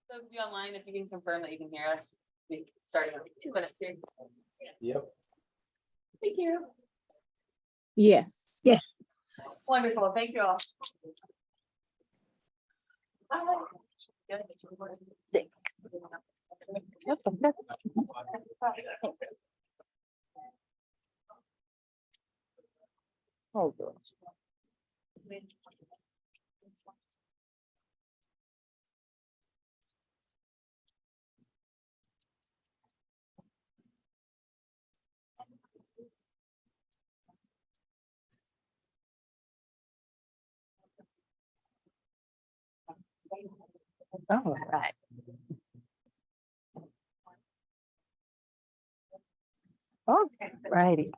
Those of you online, if you can confirm that you can hear us, we starting in 2 minutes here. Yep. Thank you. Yes. Yes. Wonderful. Thank you all. Oh, gosh. All right. Okay, righty.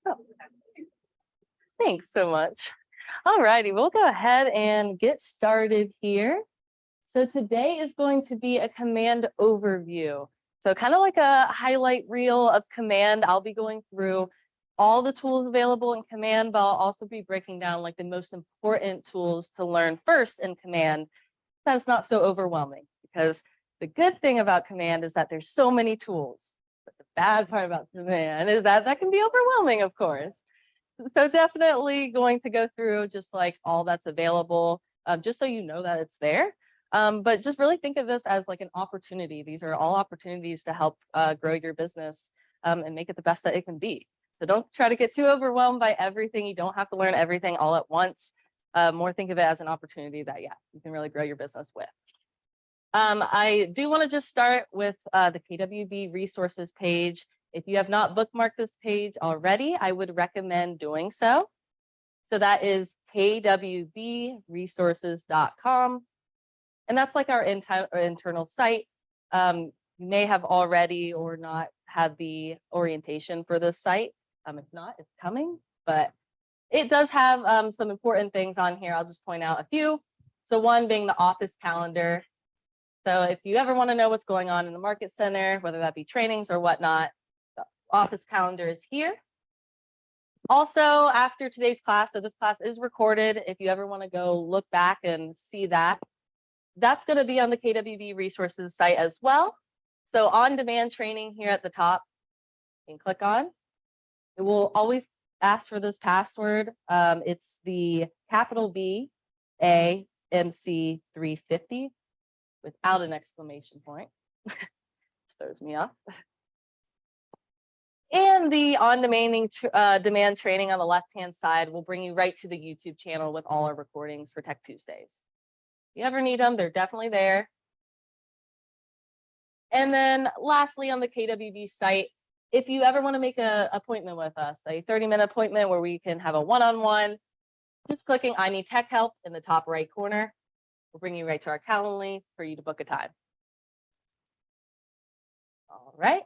Oh, thanks so much. All righty, we'll go ahead and get started here. So today is going to be a command overview. So kind of like a highlight reel of command. I'll be going through all the tools available in command, but I'll also be breaking down like the most important tools to learn first in command. That's not so overwhelming, because the good thing about command is that there's so many tools. But the bad part about command is that that can be overwhelming, of course. So definitely going to go through just like all that's available, just so you know that it's there. But just really think of this as like an opportunity. These are all opportunities to help grow your business and make it the best that it can be. So don't try to get too overwhelmed by everything. You don't have to learn everything all at once. More think of it as an opportunity that, yeah, you can really grow your business with. I do want to just start with the KWB resources page. If you have not bookmarked this page already, I would recommend doing so. So that is kwbresources.com. And that's like our internal site. You may have already or not had the orientation for this site. If not, it's coming, but it does have some important things on here. I'll just point out a few. So one being the office calendar. So if you ever want to know what's going on in the market center, whether that be trainings or whatnot, the office calendar is here. Also, after today's class, so this class is recorded. If you ever want to go look back and see that, that's going to be on the KWB resources site as well. So on-demand training here at the top, you can click on. It will always ask for this password. It's the capital B A M C 350 without an exclamation point. Just throws me off. And the on-demand training on the left-hand side will bring you right to the YouTube channel with all our recordings for Tech Tuesdays. If you ever need them, they're definitely there. And then lastly, on the KWB site, if you ever want to make an appointment with us, a 30-minute appointment where we can have a one-on-one, just clicking I need tech help in the top right corner will bring you right to our Calendly for you to book a time. All right.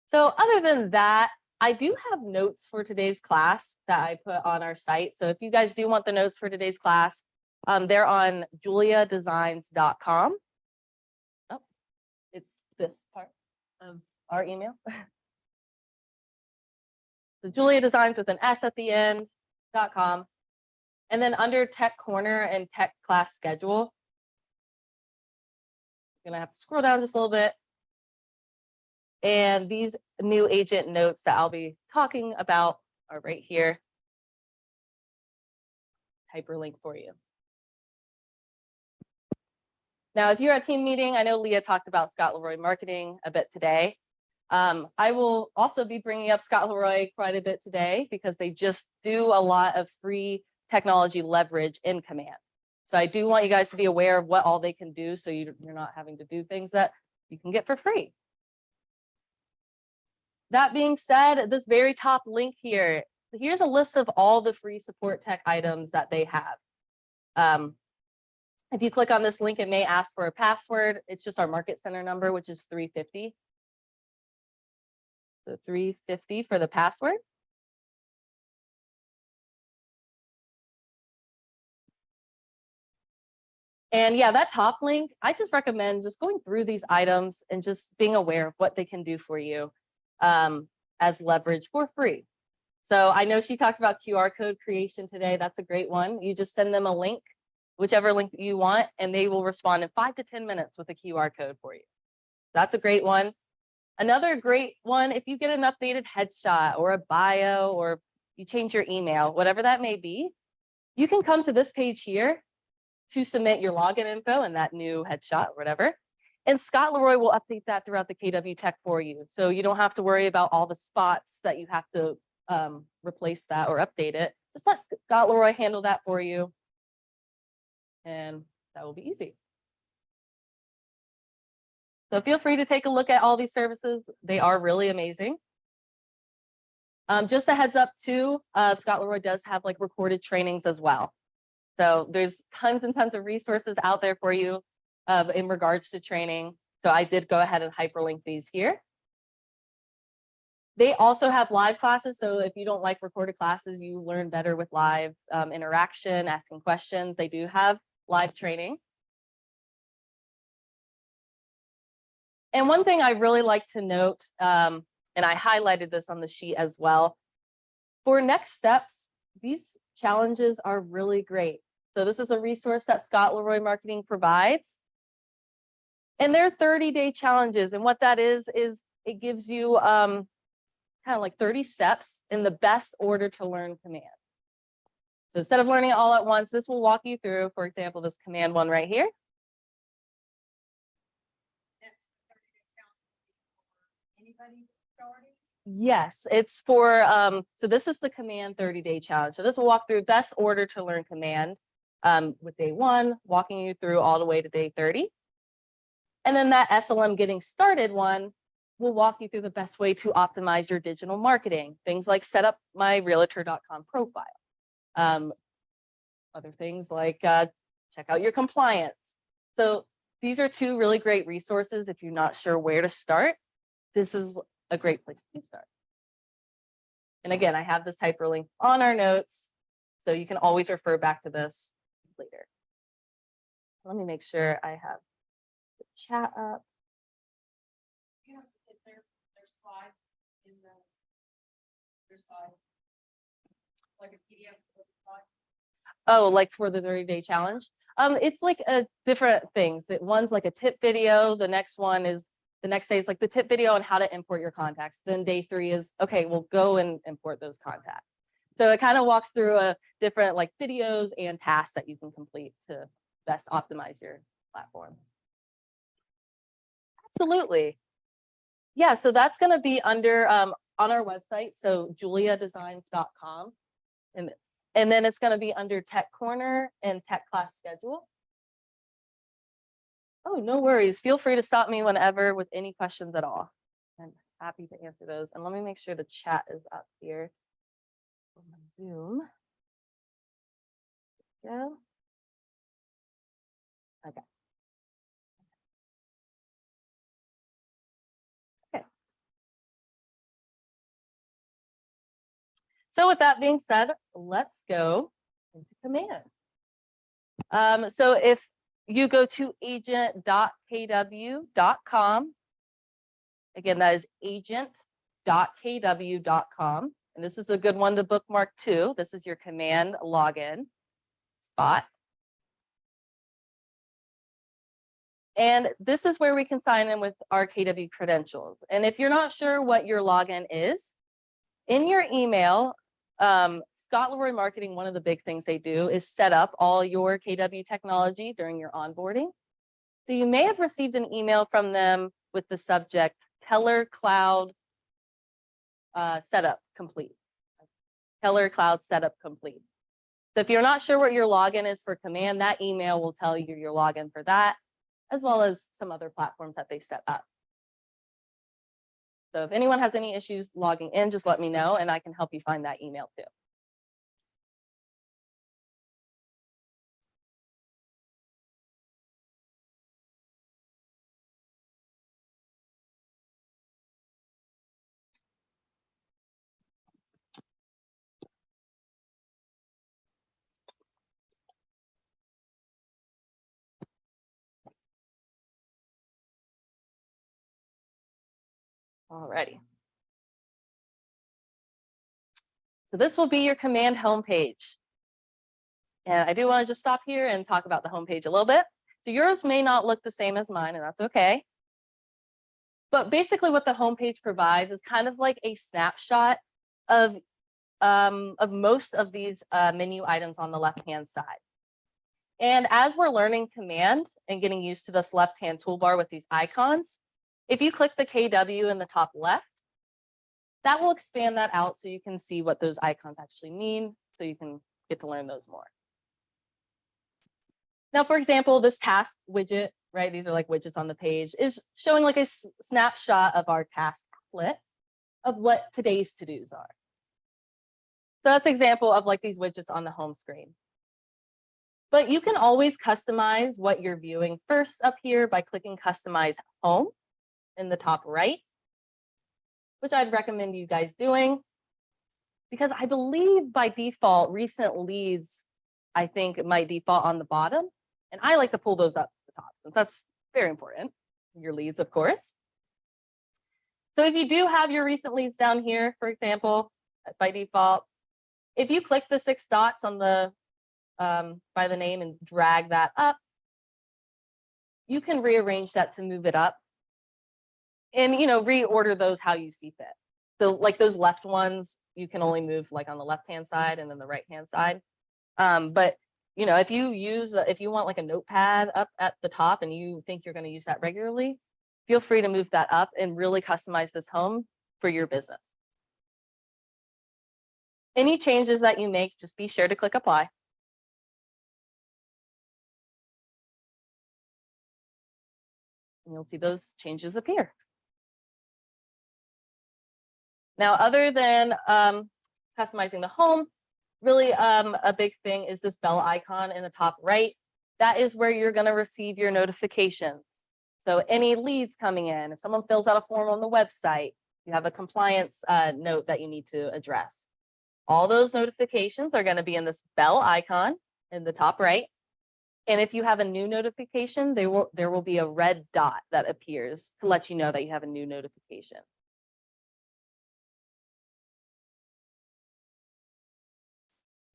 So other than that, I do have notes for today's class that I put on our site. So if you guys do want the notes for today's class, they're on JuLeahDesigns.com. Oh, it's this part of our email. So JuLeah Designs with an S at the end.com. And then under Tech Corner and Tech Class Schedule, you're gonna have to scroll down just a little bit. And these new agent notes that I'll be talking about are right here. Hyperlink for you. Now, if you're at team meeting, I know Leah talked about Scott Leroy marketing a bit today. I will also be bringing up Scott Leroy quite a bit today because they just do a lot of free technology leverage in command. So I do want you guys to be aware of what all they can do so you're not having to do things that you can get for free. That being said, this very top link here, here's a list of all the free support tech items that they have. If you click on this link, it may ask for a password. It's just our market center number, which is 350. So 350 for the password. And yeah, that top link, I just recommend just going through these items and just being aware of what they can do for you as leverage for free. So I know she talked about QR code creation today. That's a great one. You just send them a link, whichever link you want, and they will respond in 5 to 10 minutes with a QR code for you. That's a great one. Another great one, if you get an updated headshot or a bio, or you change your email, whatever that may be, you can come to this page here to submit your login info and that new headshot or whatever. And Scott Leroy will update that throughout the KW Tech for you. So you don't have to worry about all the spots that you have to replace that or update it. Just let Scott Leroy handle that for you. And that will be easy. So feel free to take a look at all these services. They are really amazing. Just a heads up too, Scott Leroy does have like recorded trainings as well. So there's tons and tons of resources out there for you in regards to training. So I did go ahead and hyperlink these here. They also have live classes. So if you don't like recorded classes, you learn better with live interaction, asking questions. They do have live training. And one thing I really like to note, and I highlighted this on the sheet as well, for next steps, these challenges are really great. So this is a resource that Scott Leroy Marketing provides. And they're 30-day challenges. And what that is it gives you kind of like 30 steps in the best order to learn command. So instead of learning it all at once, this will walk you through, for example, this command one right here. Yes, it's for, so this is the command 30-day challenge. So this will walk through best order to learn command with day 1, walking you through all the way to day 30. And then that SLM getting started one will walk you through the best way to optimize your digital marketing. Things like set up my realtor.com profile. Other things like check out your compliance. So these are 2 really great resources. If you're not sure where to start, this is a great place to start. And again, I have this hyperlink on our notes, so you can always refer back to this later. Let me make sure I have the chat up. Yeah, there's slides in there's slides. Like a PDF of the slide. Oh, like for the 30-day challenge? It's like a different things. One's like a tip video. The next one is the next day is like the tip video on how to import your contacts. Then day 3 is, okay, we'll go and import those contacts. So it kind of walks through a different like videos and tasks that you can complete to best optimize your platform. Absolutely. Yeah, so that's going to be under on our website. So JuLeahDesigns.com. And then it's going to be under Tech Corner and Tech Class Schedule. Oh, no worries. Feel free to stop me whenever with any questions at all. I'm happy to answer those. And let me make sure the chat is up here on my Zoom. Yeah. Okay. Okay. So with that being said, let's go into command. So if you go to agent.kw.com, again, that is agent.kw.com. And this is a good one to bookmark too. This is your command login spot. And this is where we can sign in with our KW credentials. And if you're not sure what your login is, in your email, Scott Leroy Marketing, one of the big things they do is set up all your KW technology during your onboarding. So you may have received an email from them with the subject Teller Cloud setup complete. Teller Cloud setup complete. So if you're not sure what your login is for command, that email will tell you your login for that, as well as some other platforms that they set up. So if anyone has any issues logging in, just let me know and I can help you find that email too. Alrighty. So this will be your command homepage. And I do want to just stop here and talk about the homepage a little bit. So yours may not look the same as mine, and that's okay. But basically what the homepage provides is kind of like a snapshot of most of these menu items on the left-hand side. And as we're learning command and getting used to this left-hand toolbar with these icons, if you click the KW in the top left, that will expand that out so you can see what those icons actually mean, so you can get to learn those more. Now, for example, this task widget, right? These are like widgets on the page, is showing like a snapshot of our task split of what today's to-dos are. So that's an example of like these widgets on the home screen. But you can always customize what you're viewing first up here by clicking Customize Home in the top right, which I'd recommend you guys doing, because I believe by default, recent leads, I think it might default on the bottom. And I like to pull those up to the top, since that's very important. Your leads, of course. So if you do have your recent leads down here, for example, by default, if you click the 6 dots on the by the name and drag that up, you can rearrange that to move it up and, you know, reorder those how you see fit. So like those left ones, you can only move like on the left-hand side and then the right-hand side. But you know, if you want like a notepad up at the top and you think you're going to use that regularly, feel free to move that up and really customize this home for your business. Any changes that you make, just be sure to click apply. And you'll see those changes appear. Now, other than customizing the home, really a big thing is this bell icon in the top right. That is where you're going to receive your notifications. So any leads coming in, if someone fills out a form on the website, you have a compliance note that you need to address. All those notifications are going to be in this bell icon in the top right. And if you have a new notification, there will be a red dot that appears to let you know that you have a new notification.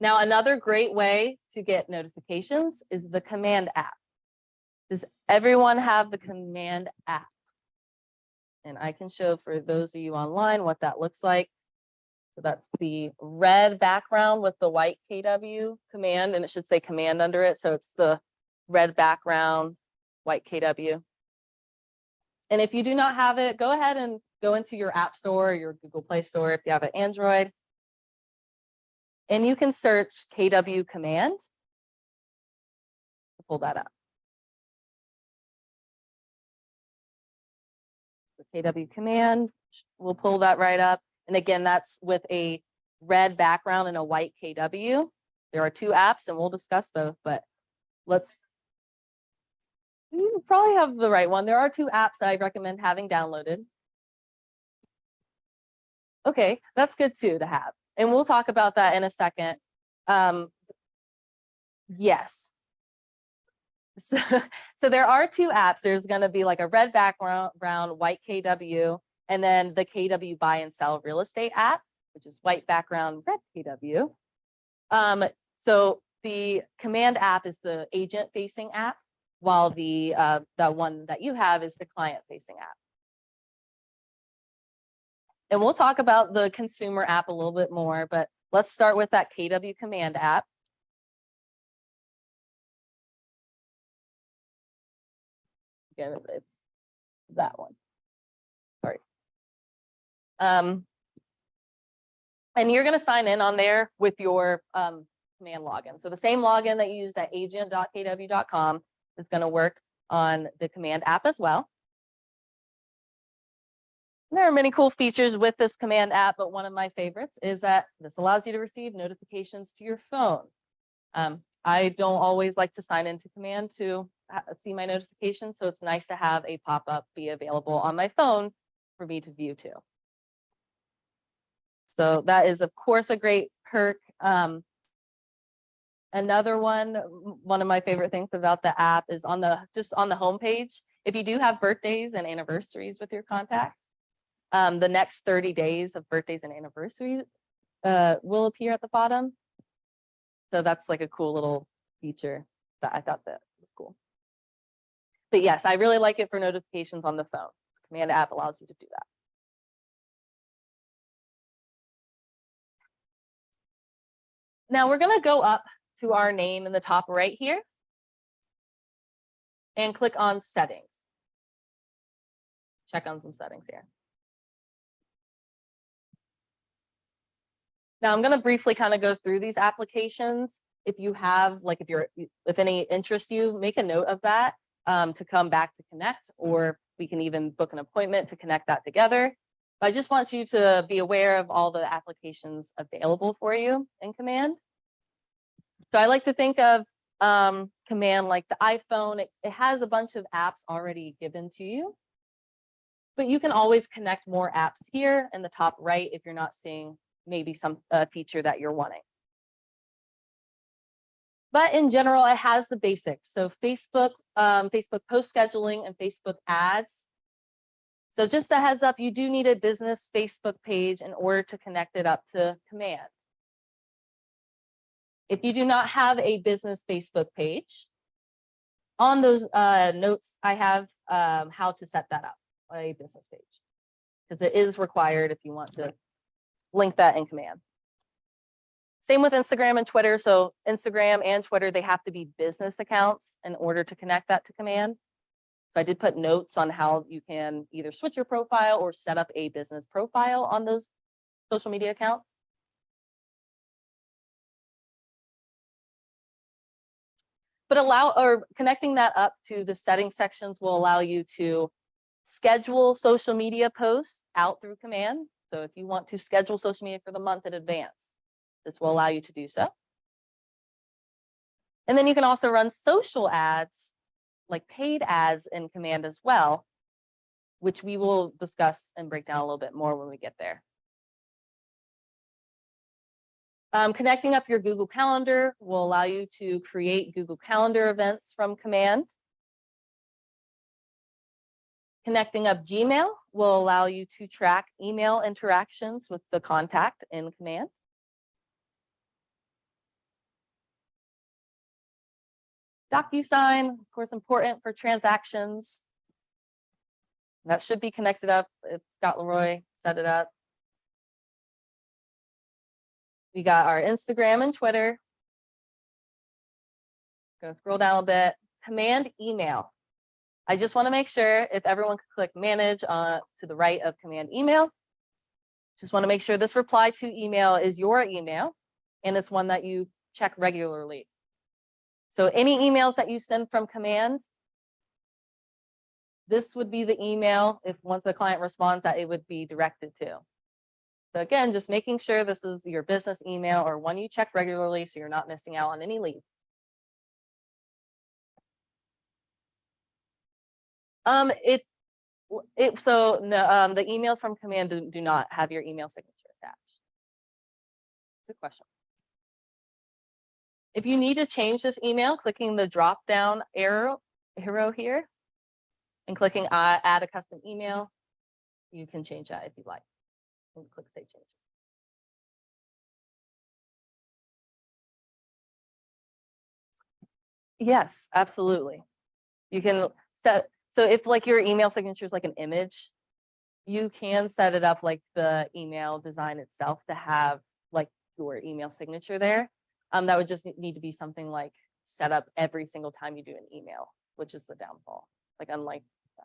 Now, another great way to get notifications is the command app. Does everyone have the command app? And I can show for those of you online what that looks like. So that's the red background with the white KW command, and it should say command under it. So it's the red background, white KW. And if you do not have it, go ahead and go into your App Store, or your Google Play Store if you have an Android. And you can search KW command to pull that up. The KW command will pull that right up. And again, that's with a red background and a white KW. There are 2 apps and we'll discuss both, but you probably have the right one. There are 2 apps I recommend having downloaded. Okay, that's good too to have. And we'll talk about that in a second. Yes. So there are 2 apps. There's going to be like a red background, white KW, and then the KW buy and sell real estate app, which is white background, red KW. So the command app is the agent facing app, while the one that you have is the client facing app. And we'll talk about the consumer app a little bit more, but let's start with that KW command app. Again, it's that one. Sorry. And you're going to sign in on there with your command login. So the same login that you use at agent.kw.com is going to work on the command app as well. There are many cool features with this command app, but one of my favorites is that this allows you to receive notifications to your phone. I don't always like to sign into command to see my notifications, so it's nice to have a pop-up be available on my phone for me to view too. So that is, of course, a great perk. Another one of my favorite things about the app is just on the homepage. If you do have birthdays and anniversaries with your contacts, The next 30 days of birthdays and anniversaries will appear at the bottom. So that's like a cool little feature that I thought that was cool. But yes, I really like it for notifications on the phone. Command app allows you to do that. Now we're going to go up to our name in the top right here and click on settings. Check on some settings here. Now I'm going to briefly kind of go through these applications. If you have, like, if any interest you, make a note of that to come back to connect, or we can even book an appointment to connect that together. But I just want you to be aware of all the applications available for you in Command. So I like to think of Command like the iPhone. It has a bunch of apps already given to you, but you can always connect more apps here in the top right if you're not seeing maybe some feature that you're wanting. But in general, it has the basics. So Facebook, Facebook post scheduling, and Facebook ads. So just a heads up, you do need a business Facebook page in order to connect it up to Command. If you do not have a business Facebook page, on those notes, I have how to set that up, a business page, because it is required if you want to link that in Command. Same with Instagram and Twitter. So Instagram and Twitter, they have to be business accounts in order to connect that to Command. So I did put notes on how you can either switch your profile or set up a business profile on those social media accounts. But connecting that up to the settings sections will allow you to schedule social media posts out through Command. So if you want to schedule social media for the month in advance, this will allow you to do so. And then you can also run social ads, like paid ads, in Command as well, which we will discuss and break down a little bit more when we get there. Connecting up your Google Calendar will allow you to create Google Calendar events from Command. Connecting up Gmail will allow you to track email interactions with the contact in Command. DocuSign, of course, important for transactions. That should be connected up if Scott Leroy set it up. We got our Instagram and Twitter. Gonna scroll down a bit. Command email. I just want to make sure if everyone could click manage to the right of Command email. Just want to make sure this reply to email is your email and it's one that you check regularly. So any emails that you send from Command, this would be the email if once the client responds that it would be directed to. So again, just making sure this is your business email or one you check regularly so you're not missing out on any leads. The emails from Command do not have your email signature attached. Good question. If you need to change this email, clicking the drop down arrow here and clicking add a custom email, you can change that if you'd like. And click save changes. Yes, absolutely. You can set, so if like your email signature is like an image, you can set it up like the email design itself to have like your email signature there. That would just need to be something like set up every single time you do an email, which is the downfall, like unlike that.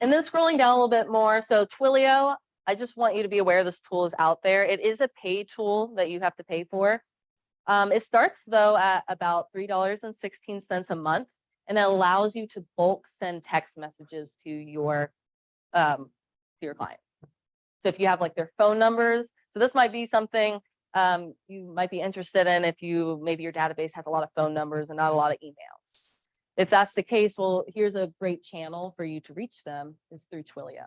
And then scrolling down a little bit more, so Twilio, I just want you to be aware this tool is out there. It is a paid tool that you have to pay for. It starts though at about $3.16 a month, and it allows you to bulk send text messages to your client. So if you have like their phone numbers, so this might be something you might be interested in if maybe your database has a lot of phone numbers and not a lot of emails. If that's the case, well, here's a great channel for you to reach them is through Twilio.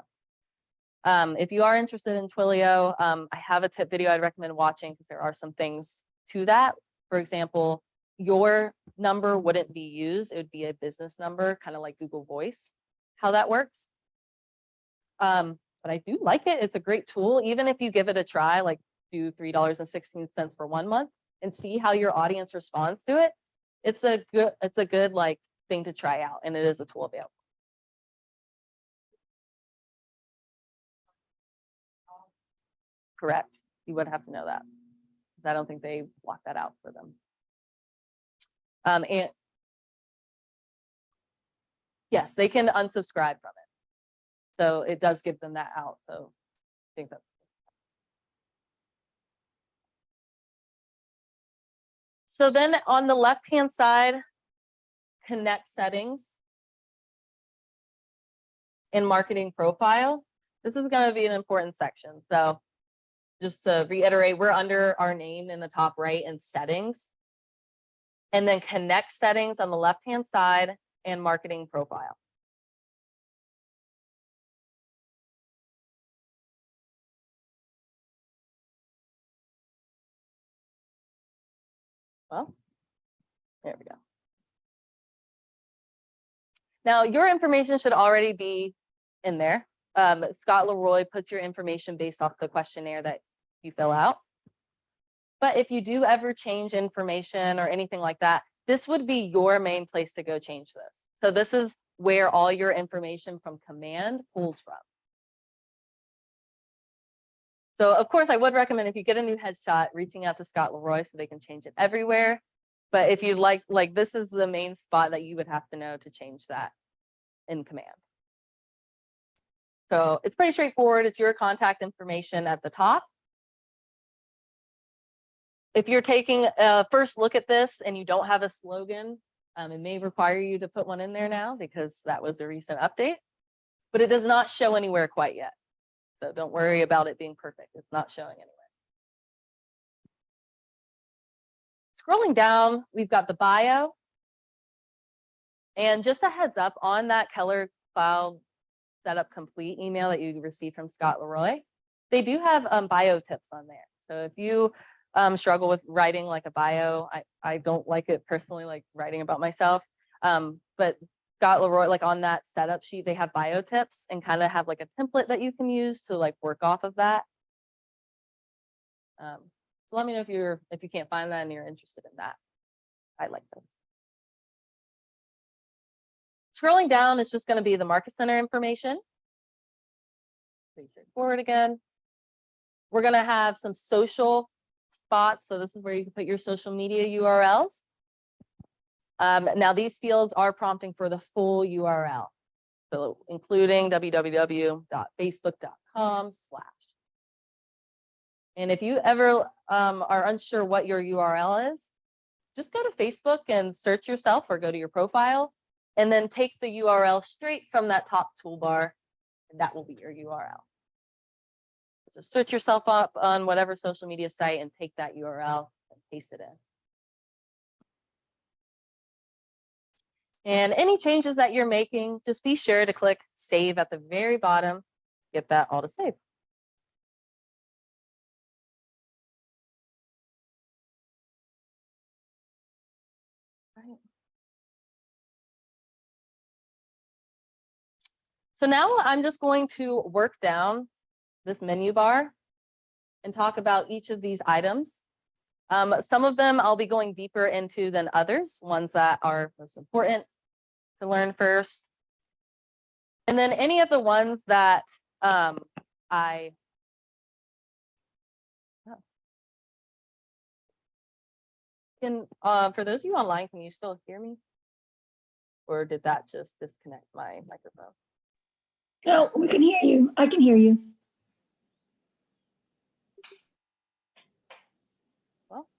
If you are interested in Twilio, I have a tip video I'd recommend watching because there are some things to that. For example, your number wouldn't be used. It would be a business number, kind of like Google Voice, how that works. But I do like it. It's a great tool. Even if you give it a try, like do $3.16 for 1 month and see how your audience responds to it. It's a good like thing to try out, and it is a tool available. Correct. You would have to know that, because I don't think they block that out for them. And yes, they can unsubscribe from it. So it does give them that out. So I think that's. So then on the left-hand side, connect settings and marketing profile. This is going to be an important section. So just to reiterate, we're under our name in the top right and settings. And then connect settings on the left-hand side and marketing profile. Well, there we go. Now your information should already be in there. Scott Leroy puts your information based off the questionnaire that you fill out. But if you do ever change information or anything like that, this would be your main place to go change this. So this is where all your information from command pulls from. So of course, I would recommend if you get a new headshot, reaching out to Scott Leroy so they can change it everywhere. But if you like this is the main spot that you would have to know to change that in command. So it's pretty straightforward. It's your contact information at the top. If you're taking a first look at this and you don't have a slogan, it may require you to put one in there now because that was a recent update, but it does not show anywhere quite yet. So don't worry about it being perfect. It's not showing anywhere. Scrolling down, we've got the bio. And just a heads up on that Keller file setup complete email that you received from Scott Leroy, they do have bio tips on there. So if you struggle with writing like a bio, I don't like it personally, like writing about myself. But Scott Leroy, like on that setup sheet, they have bio tips and kind of have like a template that you can use to like work off of that. So let me know if you can't find that and you're interested in that. I like those. Scrolling down is just going to be the Market Center information. Pretty straightforward again. We're going to have some social spots. So this is where you can put your social media URLs. Now these fields are prompting for the full URL. So including www.facebook.com/. And if you ever are unsure what your URL is, just go to Facebook and search yourself or go to your profile and then take the URL straight from that top toolbar, and that will be your URL. Just search yourself up on whatever social media site and take that URL and paste it in. And any changes that you're making, just be sure to click save at the very bottom, get that all to save. Right. So now I'm just going to work down this menu bar and talk about each of these items. Some of them I'll be going deeper into than others, ones that are most important to learn first. And then any of the ones that for those of you online, can you still hear me? Or did that just disconnect my microphone? No, we can hear you. I can hear you. Well,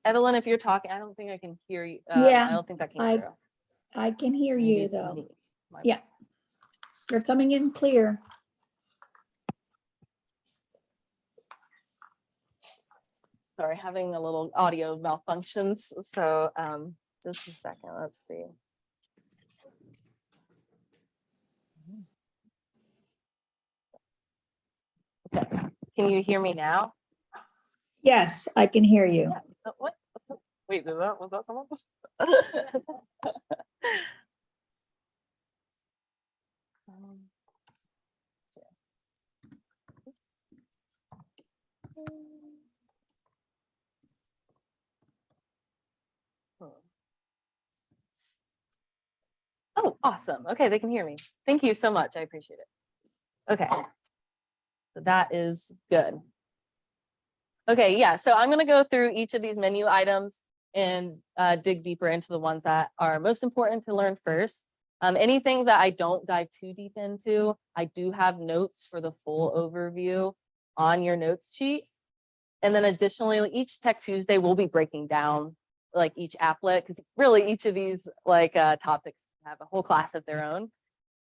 Evelyn, if you're talking, I don't think I can hear you. Yeah, I don't think that came through. I can hear Maybe you it's though. me. Yeah, you're coming in clear. Sorry, having a little audio malfunctions. So just a second, let's see. Okay, can you hear me now? Yes, I can hear you. What? Wait, was that someone? Um, Oh, awesome. Okay, they can hear me. Thank you so much. I appreciate it. Okay. So that is good. Okay, yeah. So I'm going to go through each of these menu items and dig deeper into the ones that are most important to learn first. Anything that I don't dive too deep into, I do have notes for the full overview on your notes sheet. And then additionally, each Tech Tuesday, we'll be breaking down like each applet, because really each of these like topics have a whole class of their own.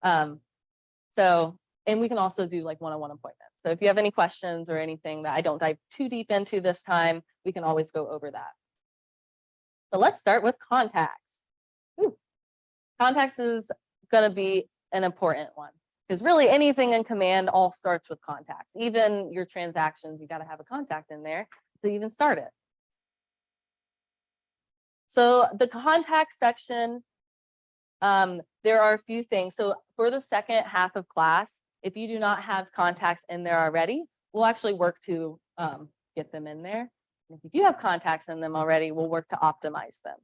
And we can also do like one-on-one appointments. So if you have any questions or anything that I don't dive too deep into this time, we can always go over that. So let's start with contacts. Ooh. Contacts is going to be an important one, because really anything in command all starts with contacts. Even your transactions, you got to have a contact in there to even start it. So the contact section, there are a few things. So for the second half of class, if you do not have contacts in there already, we'll actually work to get them in there. And if you do have contacts in them already, we'll work to optimize them.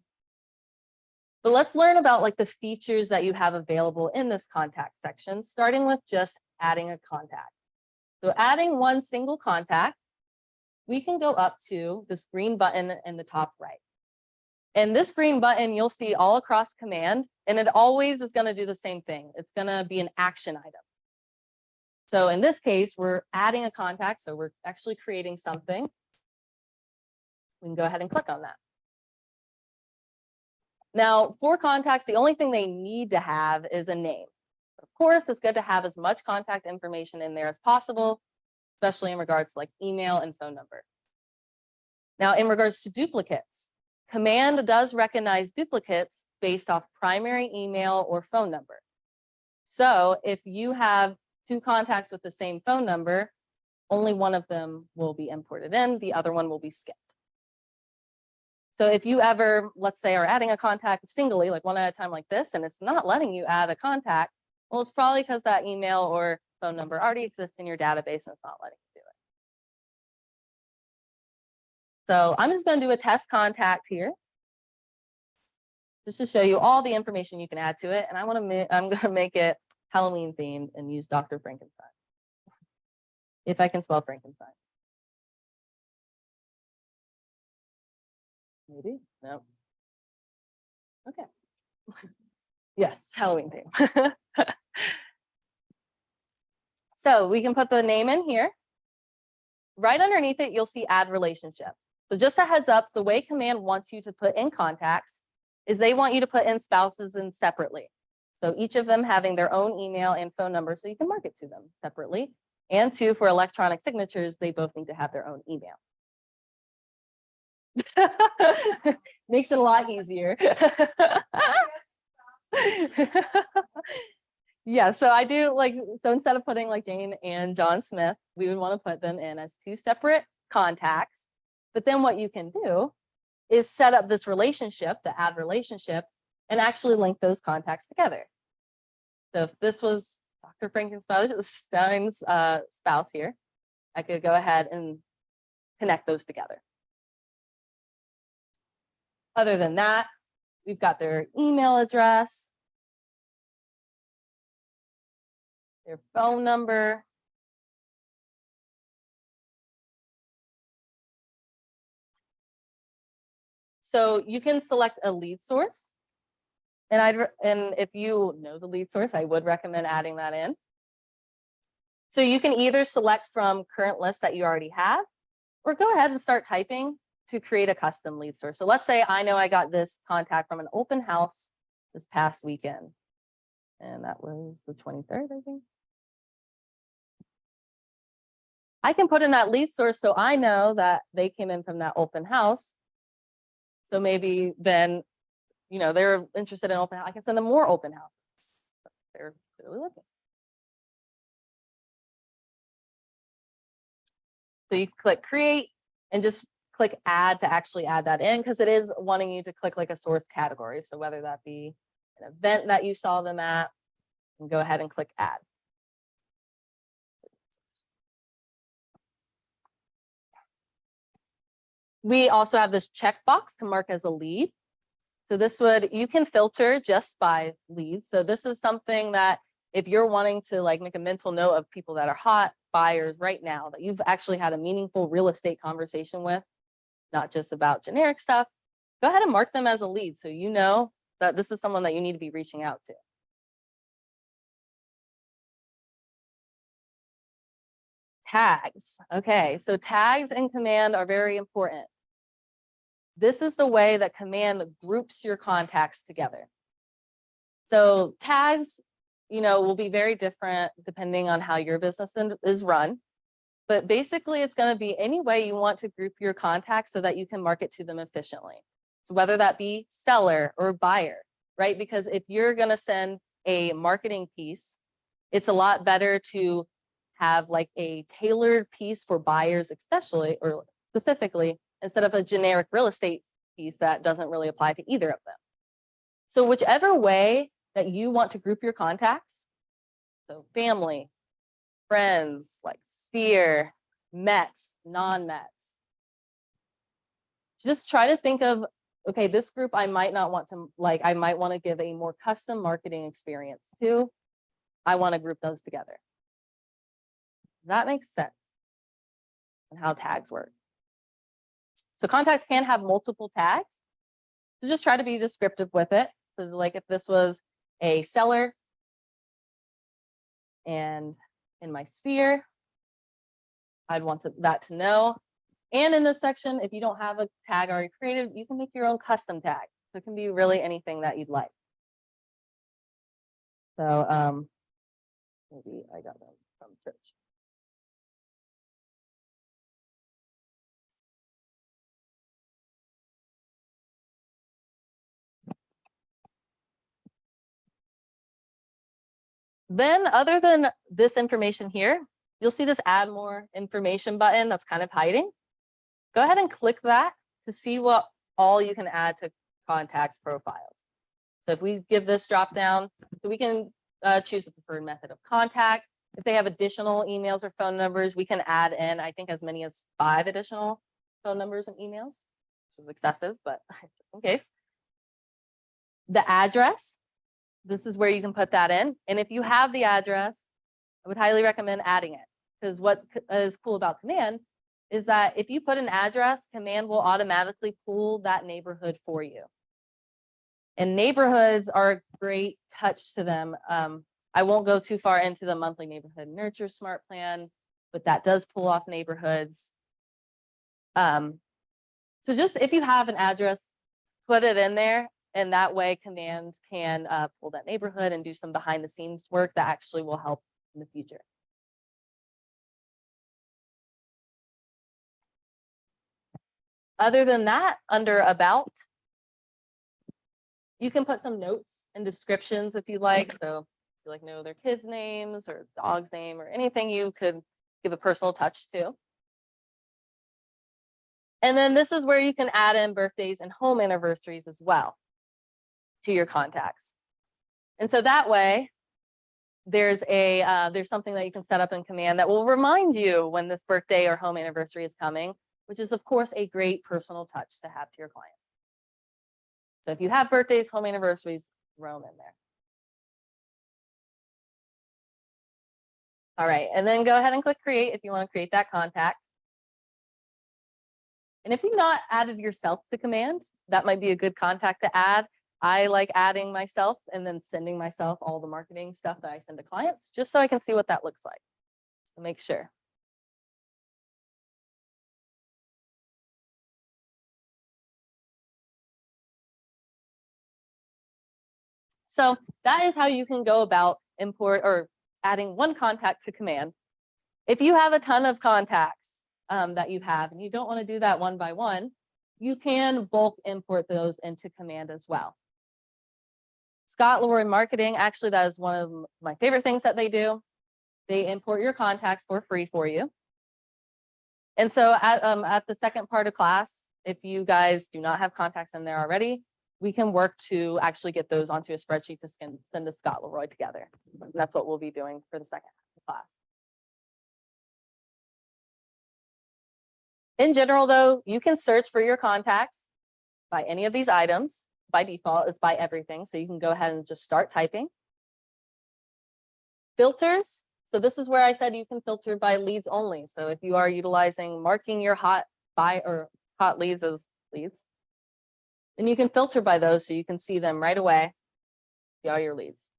But let's learn about like the features that you have available in this contact section, starting with just adding a contact. So adding one single contact, we can go up to this green button in the top right. And this green button you'll see all across command, and it always is going to do the same thing. It's going to be an action item. So in this case, we're adding a contact, so we're actually creating something. We can go ahead and click on that. Now, for contacts, the only thing they need to have is a name. Of course, it's good to have as much contact information in there as possible, especially in regards to like email and phone number. Now, in regards to duplicates, command does recognize duplicates based off primary email or phone number. So if you have two contacts with the same phone number, only one of them will be imported in, the other one will be skipped. So if you ever, let's say, are adding a contact singly, like one at a time like this, and it's not letting you add a contact, well, it's probably because that email or phone number already exists in your database and it's not letting you do it. So I'm just going to do a test contact here, just to show you all the information you can add to it. And I'm going to make it Halloween themed and use Dr. Frankenstein. If I can spell Frankenstein. Maybe? No. Okay. Yes, Halloween theme. So we can put the name in here. Right underneath it, you'll see add relationship. So just a heads up, the way command wants you to put in contacts is they want you to put in spouses in separately. So each of them having their own email and phone number, so you can mark it to them separately. And two, for electronic signatures, they both need to have their own email. Makes it a lot easier. Yeah, so I do like, so instead of putting like Jane and John Smith, we would want to put them in as two separate contacts. But then what you can do is set up this relationship, the add relationship, and actually link those contacts together. So if this was Dr. Frankenstein's spouse here, I could go ahead and connect those together. Other than that, we've got their email address, their phone number, so you can select a lead source. And if you know the lead source, I would recommend adding that in. So you can either select from current lists that you already have, or go ahead and start typing to create a custom lead source. So let's say I know I got this contact from an open house this past weekend. And that was the 23rd, I think. I can put in that lead source so I know that they came in from that open house. So maybe then, you know, they're interested in open house. I can send them more open houses. They're clearly looking. So you click create, and just click add to actually add that in, because it is wanting you to click like a source category. So whether that be an event that you saw them at, and go ahead and click add. We also have this checkbox to mark as a lead. So this would, you can filter just by leads. So this is something that if you're wanting to like make a mental note of people that are hot buyers right now, that you've actually had a meaningful real estate conversation with, not just about generic stuff, go ahead and mark them as a lead so you know that this is someone that you need to be reaching out to. Tags. Okay, so tags in Command are very important. This is the way that Command groups your contacts together. So tags, will be very different depending on how your business is run. But basically, it's going to be any way you want to group your contacts so that you can market to them efficiently. So whether that be seller or buyer, right? Because if you're going to send a marketing piece, it's a lot better to have like a tailored piece for buyers, especially or specifically, instead of a generic real estate piece that doesn't really apply to either of them. So whichever way that you want to group your contacts, so family, friends, like sphere, Mets, non-Mets, just try to think of, okay, this group I might not want to, like, I might want to give a more custom marketing experience to. I want to group those together. That makes sense and how tags work. So contacts can have multiple tags. So just try to be descriptive with it. So like if this was a seller and in my sphere, I'd want that to know. And in this section, if you don't have a tag already created, you can make your own custom tag. So it can be really anything that you'd like. So maybe I got them from church. Then other than this information here, you'll see this add more information button that's kind of hiding. Go ahead and click that to see what all you can add to contacts profiles. So if we give this drop down, so we can choose a preferred method of contact. If they have additional emails or phone numbers, we can add in, I think, as many as 5 additional phone numbers and emails, which is excessive, but just in case. The address. This is where you can put that in. And if you have the address, I would highly recommend adding it, because what is cool about Command is that if you put an address, Command will automatically pull that neighborhood for you. And neighborhoods are a great touch to them. I won't go too far into the monthly neighborhood nurture smart plan, but that does pull off neighborhoods. So just if you have an address, put it in there. And that way Command can pull that neighborhood and do some behind the scenes work that actually will help in the future. Other than that, under about, you can put some notes and descriptions if you like. So if you like know their kids' names or dog's name or anything you could give a personal touch to. And then this is where you can add in birthdays and home anniversaries as well to your contacts. And so that way, there's something that you can set up in Command that will remind you when this birthday or home anniversary is coming, which is of course a great personal touch to have to your client. So if you have birthdays, home anniversaries, throw them in there. All right, and then go ahead and click create if you want to create that contact. And if you've not added yourself to Command, that might be a good contact to add. I like adding myself and then sending myself all the marketing stuff that I send to clients, just so I can see what that looks like, just to make sure. So that is how you can go about import or adding one contact to Command. If you have a ton of contacts that you have and you don't want to do that one by one, you can bulk import those into Command as well. Scott Leroy Marketing, actually, that is one of my favorite things that they do. They import your contacts for free for you. And so at the second part of class, if you guys do not have contacts in there already, we can work to actually get those onto a spreadsheet to send to Scott Leroy together. That's what we'll be doing for the second half of the class. In general, though, you can search for your contacts by any of these items. By default, it's by everything. So you can go ahead and just start typing. Filters. So this is where I said you can filter by leads only. So if you are utilizing marking your hot leads as leads, then you can filter by those so you can see them right away. See all your leads.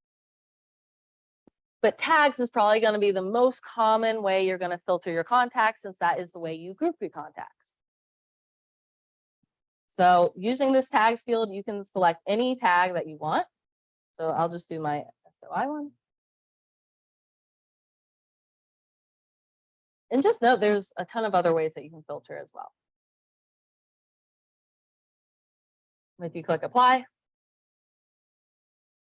But tags is probably going to be the most common way you're going to filter your contacts, since that is the way you group your contacts. So using this tags field, you can select any tag that you want. So I'll just do my SOI one. And just note, there's a ton of other ways that you can filter as well. If you click apply,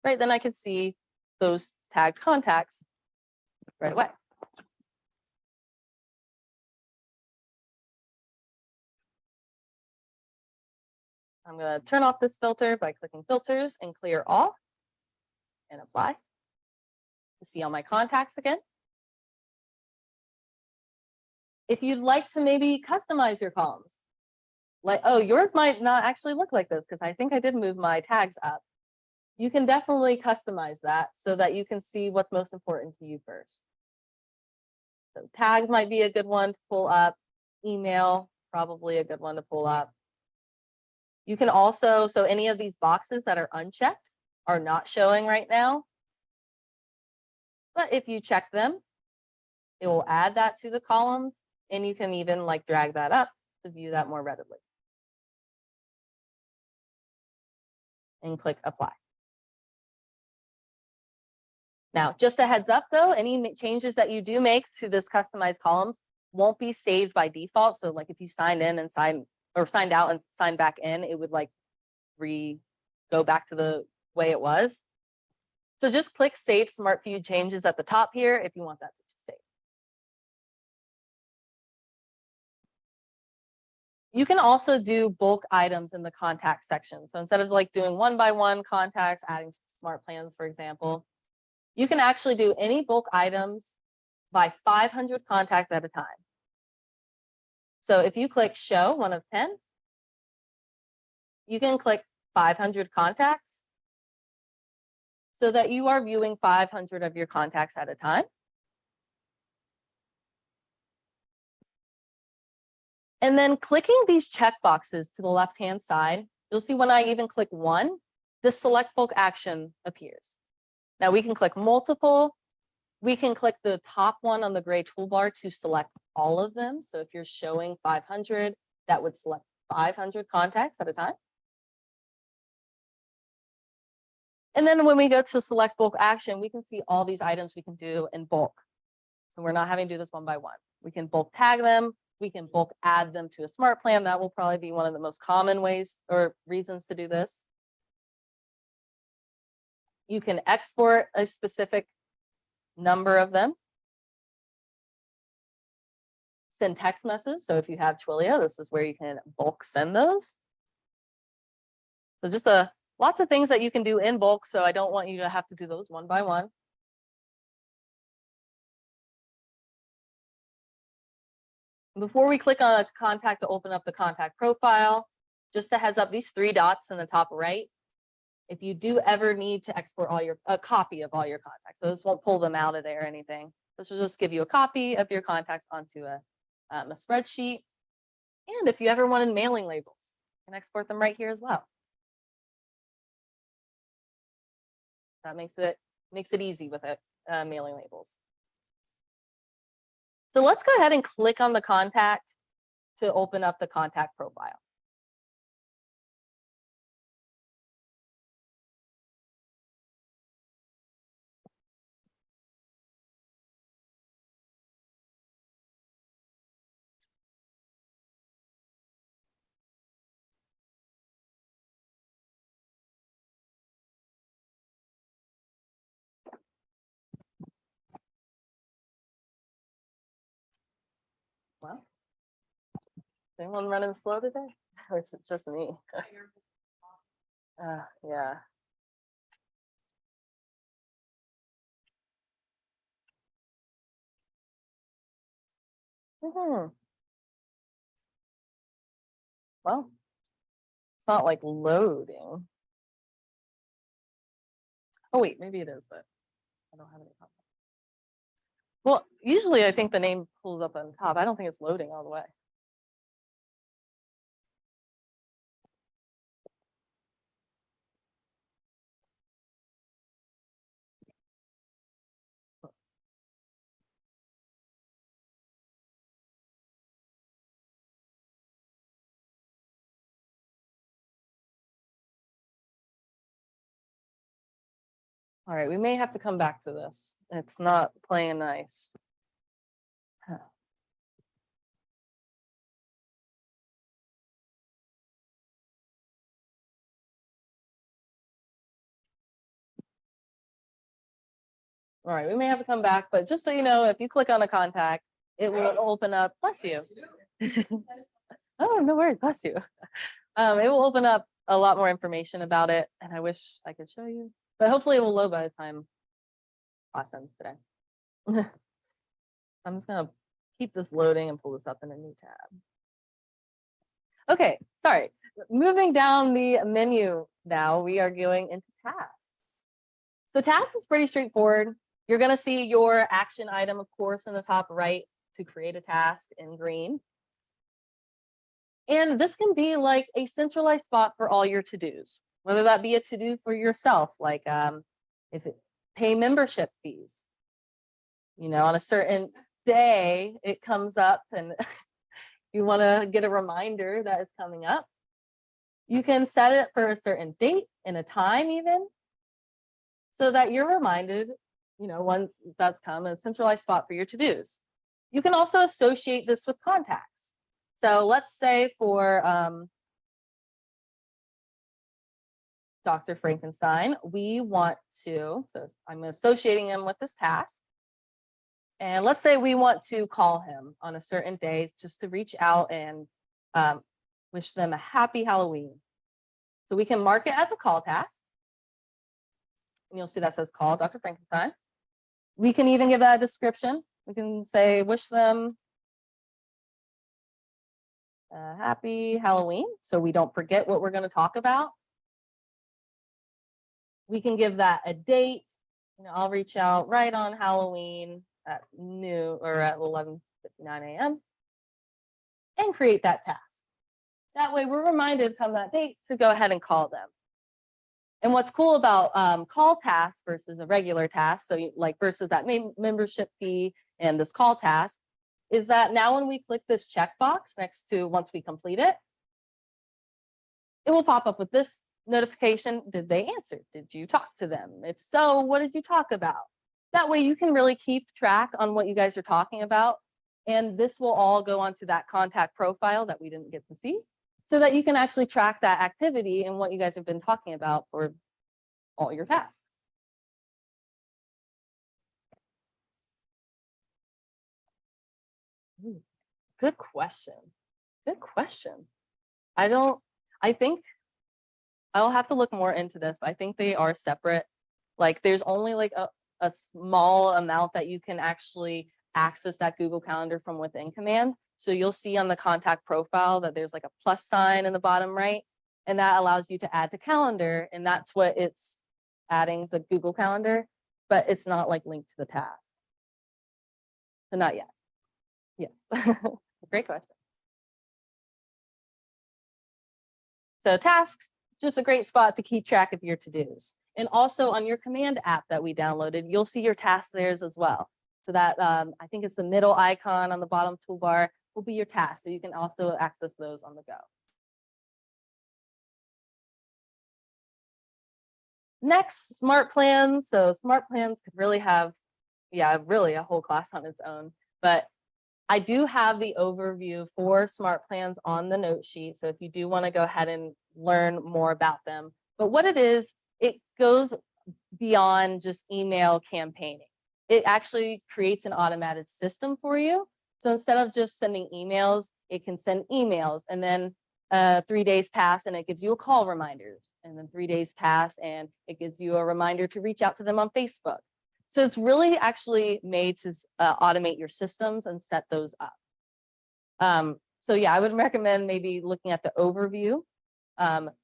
right, then I can see those tagged contacts right away. I'm going to turn off this filter by clicking filters and clear all and apply to see all my contacts again. If you'd like to maybe customize your columns, like, oh, yours might not actually look like this because I think I did move my tags up. You can definitely customize that so that you can see what's most important to you first. So tags might be a good one to pull up. Email, probably a good one to pull up. You can also, so any of these boxes that are unchecked are not showing right now. But if you check them, it will add that to the columns, and you can even like drag that up to view that more readily. And click apply. Now, just a heads up though, any changes that you do make to this customized columns won't be saved by default. So like if you signed in and signed out and signed back in, it would like go back to the way it was. So just click Save Smart View Changes at the top here if you want that to save. You can also do bulk items in the contact section. So instead of like doing one by one contacts, adding to smart plans, for example, you can actually do any bulk items by 500 contacts at a time. So if you click Show 1 of 10, you can click 500 contacts so that you are viewing 500 of your contacts at a time. And then clicking these check boxes to the left-hand side, you'll see when I even click one, the select bulk action appears. Now we can click multiple. We can click the top one on the gray toolbar to select all of them. So if you're showing 500, that would select 500 contacts at a time. And then when we go to select bulk action, we can see all these items we can do in bulk. So we're not having to do this one by one. We can bulk tag them. We can bulk add them to a smart plan. That will probably be one of the most common ways or reasons to do this. You can export a specific number of them. Send text messages. So if you have JuLeah, this is where you can bulk send those. So just lots of things that you can do in bulk. So I don't want you to have to do those one by one. Before we click on a contact to open up the contact profile, just a heads up, these 3 dots in the top right, if you do ever need to export a copy of all your contacts, so this won't pull them out of there or anything. This will just give you a copy of your contacts onto a spreadsheet. And if you ever wanted mailing labels, you can export them right here as well. That makes it easy with it, mailing labels. So let's go ahead and click on the contact to open up the contact profile. Well, Anyone running slow today? Or is it just me? Yeah. Mhm. Well, it's not like loading. Oh wait, maybe it is, but I don't have any contact. Well, usually I think the name pulls up on top. I don't think it's loading all the way. All right, we may have to come back to this. It's not playing nice. Huh. All right, we may have to come back, but just so you know, if you click on a contact, it will open up, bless you. Oh, no worries, bless you. It will open up a lot more information about it, and I wish I could show you, but hopefully it will load by the time class ends today. I'm just gonna keep this loading and pull this up in a new tab. Okay, sorry. Moving down the menu now, we are going into tasks. So tasks is pretty straightforward. You're gonna see your action item, of course, in the top right to create a task in green. And this can be like a centralized spot for all your to-dos, whether that be a to-do for yourself, like if it pay membership fees. You know, on a certain day, it comes up and you want to get a reminder that it's coming up. You can set it for a certain date and a time even, so that you're reminded, you know, once that's come, a centralized spot for your to-dos. You can also associate this with contacts. So let's say for Dr. Frankenstein, we want to, so I'm associating him with this task. And let's say we want to call him on a certain day just to reach out and wish them a happy Halloween. So we can mark it as a call task. And you'll see that says call Dr. Frankenstein. We can even give that a description. We can say, wish them a happy Halloween, so we don't forget what we're going to talk about. We can give that a date. You know, I'll reach out right on Halloween at noon or at 11:59 a.m. and create that task. That way we're reminded come that date to go ahead and call them. And what's cool about call task versus a regular task, so you, like versus that membership fee and this call task, is that now when we click this checkbox next to once we complete it, it will pop up with this notification. Did they answer? Did you talk to them? If so, what did you talk about? That way you can really keep track on what you guys are talking about. And this will all go onto that contact profile that we didn't get to see, so that you can actually track that activity and what you guys have been talking about for all your tasks. Ooh, good question. Good question. I think I'll have to look more into this, but I think they are separate. Like there's only like a small amount that you can actually access that Google Calendar from within command. So you'll see on the contact profile that there's like a plus sign in the bottom right, and that allows you to add to calendar, and that's what it's adding, the Google Calendar, but it's not like linked to the task. So not yet. Yes. Great question. So tasks, just a great spot to keep track of your to-dos. And also on your command app that we downloaded, you'll see your tasks there as well. So that I think it's the middle icon on the bottom toolbar will be your tasks. So you can also access those on the go. Next, smart plans. So smart plans could really have, yeah, really a whole class on its own. But I do have the overview for smart plans on the note sheet. So if you do want to go ahead and learn more about them, but what it is, it goes beyond just email campaigning. It actually creates an automated system for you So instead of just sending emails, it can send emails, and then 3 days pass and it gives you a call reminders, and then 3 days pass and it gives you a reminder to reach out to them on Facebook. So it's really actually made to automate your systems and set those up. So yeah, I would recommend maybe looking at the overview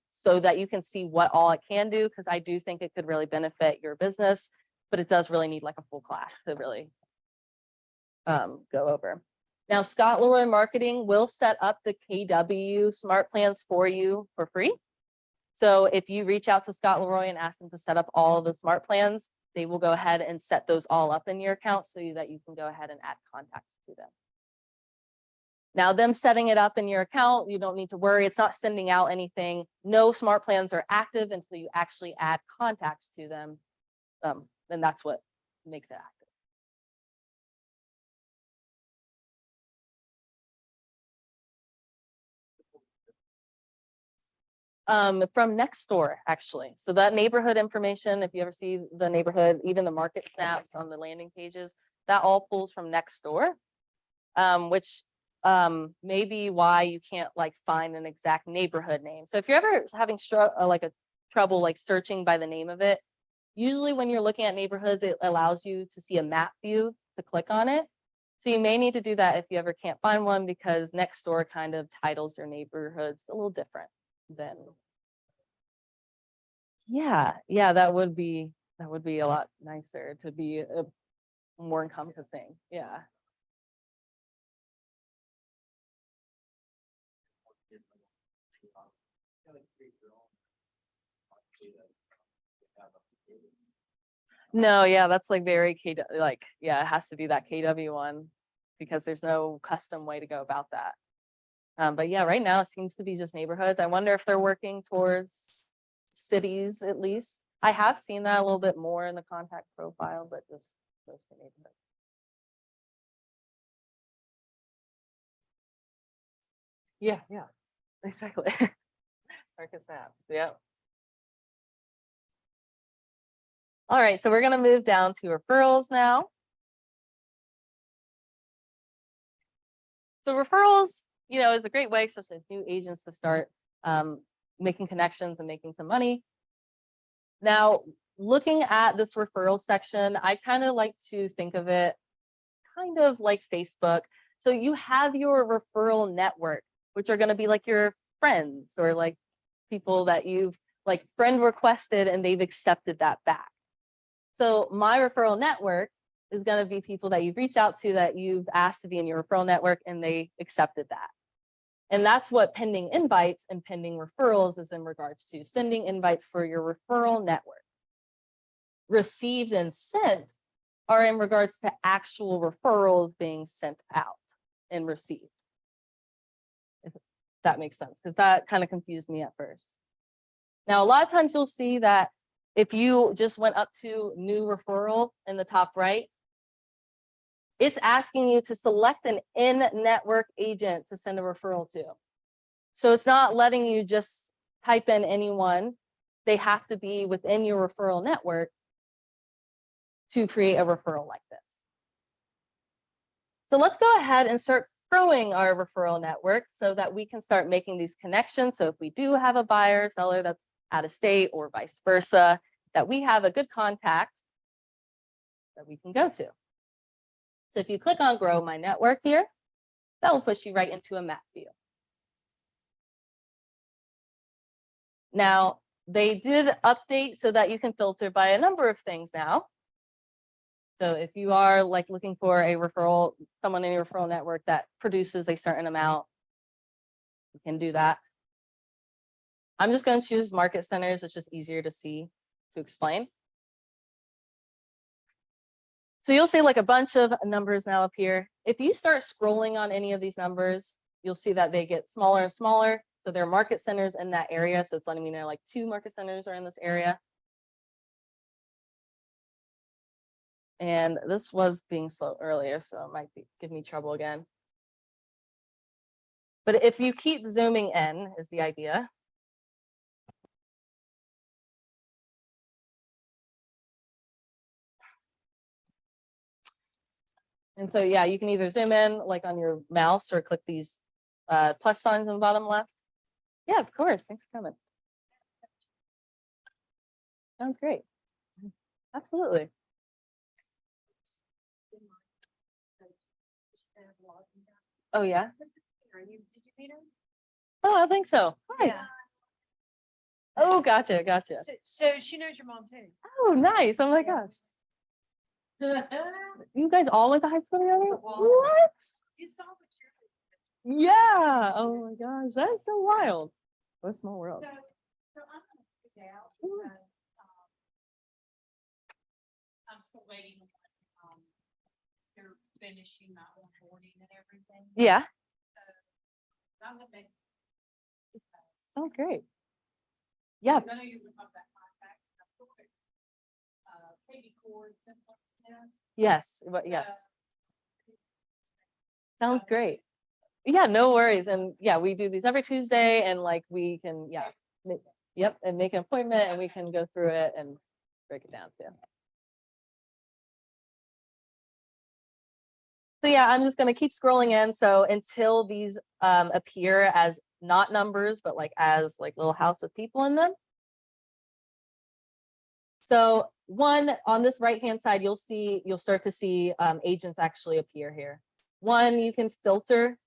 so that you can see what all it can do, because I do think it could really benefit your business, but it does really need like a full class to really go over. Now, Scott Leroy Marketing will set up the KW smart plans for you for free. So if you reach out to Scott Leroy and ask them to set up all of the smart plans, they will go ahead and set those all up in your account so that you can go ahead and add contacts to them. Now, them setting it up in your account, you don't need to worry. It's not sending out anything. No smart plans are active until you actually add contacts to them. Then that's what makes it active. From Nextdoor, actually. So that neighborhood information, if you ever see the neighborhood, even the market snaps on the landing pages, that all pulls from Nextdoor, which may be why you can't like find an exact neighborhood name. So if you're ever having trouble like searching by the name of it, usually when you're looking at neighborhoods, it allows you to see a map view to click on it. So you may need to do that if you ever can't find one, because Nextdoor kind of titles their neighborhoods a little different than. Yeah, that would be a lot nicer to be more encompassing. Yeah. No, yeah, that's like very like, yeah, it has to be that KW one because there's no custom way to go about that. But yeah, right now it seems to be just neighborhoods. I wonder if they're working towards cities at least. I have seen that a little bit more in the contact profile, but just those neighborhoods. Yeah, exactly. Marcus Maps, yeah. All right, so we're gonna move down to referrals now. So referrals, is a great way, especially as new agents, to start making connections and making some money. Now, looking at this referral section, I kind of like to think of it kind of like Facebook. So you have your referral network, which are going to be like your friends or like people that you've like friend requested and they've accepted that back. So my referral network is going to be people that you've reached out to that you've asked to be in your referral network and they accepted that. And that's what pending invites and pending referrals is in regards to sending invites for your referral network. Received and sent are in regards to actual referrals being sent out and received. If that makes sense, because that kind of confused me at first. Now, a lot of times you'll see that if you just went up to new referral in the top right, it's asking you to select an in-network agent to send a referral to. So it's not letting you just type in anyone. They have to be within your referral network to create a referral like this. So let's go ahead and start growing our referral network so that we can start making these connections. So if we do have a buyer or seller that's out of state or vice versa, that we have a good contact that we can go to. So if you click on Grow My Network here, that will push you right into a map view. Now, they did update so that you can filter by a number of things now. So if you are like looking for a referral, someone in your referral network that produces a certain amount, you can do that. I'm just going to choose market centers. It's just easier to see, to explain. So you'll see like a bunch of numbers now up here. If you start scrolling on any of these numbers, you'll see that they get smaller and smaller. So there are market centers in that area. So it's letting me know like 2 market centers are in this area. And this was being slow earlier, so it might give me trouble again. But if you keep zooming in is the idea. And so, yeah, you can either zoom in like on your mouse or click these plus signs on the bottom left. Yeah, of course. Thanks for coming. Sounds great. Absolutely. Oh, yeah. Did you meet her? Oh, I think so. Hi. Yeah. Oh, gotcha. Gotcha. So she knows your mom too. Oh, nice. Oh my gosh. You guys all went to high school together? What? You saw what you're. Yeah. Oh my gosh. That's so wild. What a small world. So I'm gonna figure out Ooh. because, I'm still waiting on, they're finishing my onboarding and everything. Yeah. I'm gonna make. Sounds great. Yeah. I know you would have that contact. Katie Cord. Yes. But yes. Sounds great. Yeah, no worries. And yeah, we do these every Tuesday and like we can, yeah. Yep. And make an appointment and we can go through it and break it down too. So yeah, I'm just gonna keep scrolling in. So until these appear as not numbers, but like as like little house with people in them. So one on this right-hand side, you'll start to see agents actually appear here. One, you can filter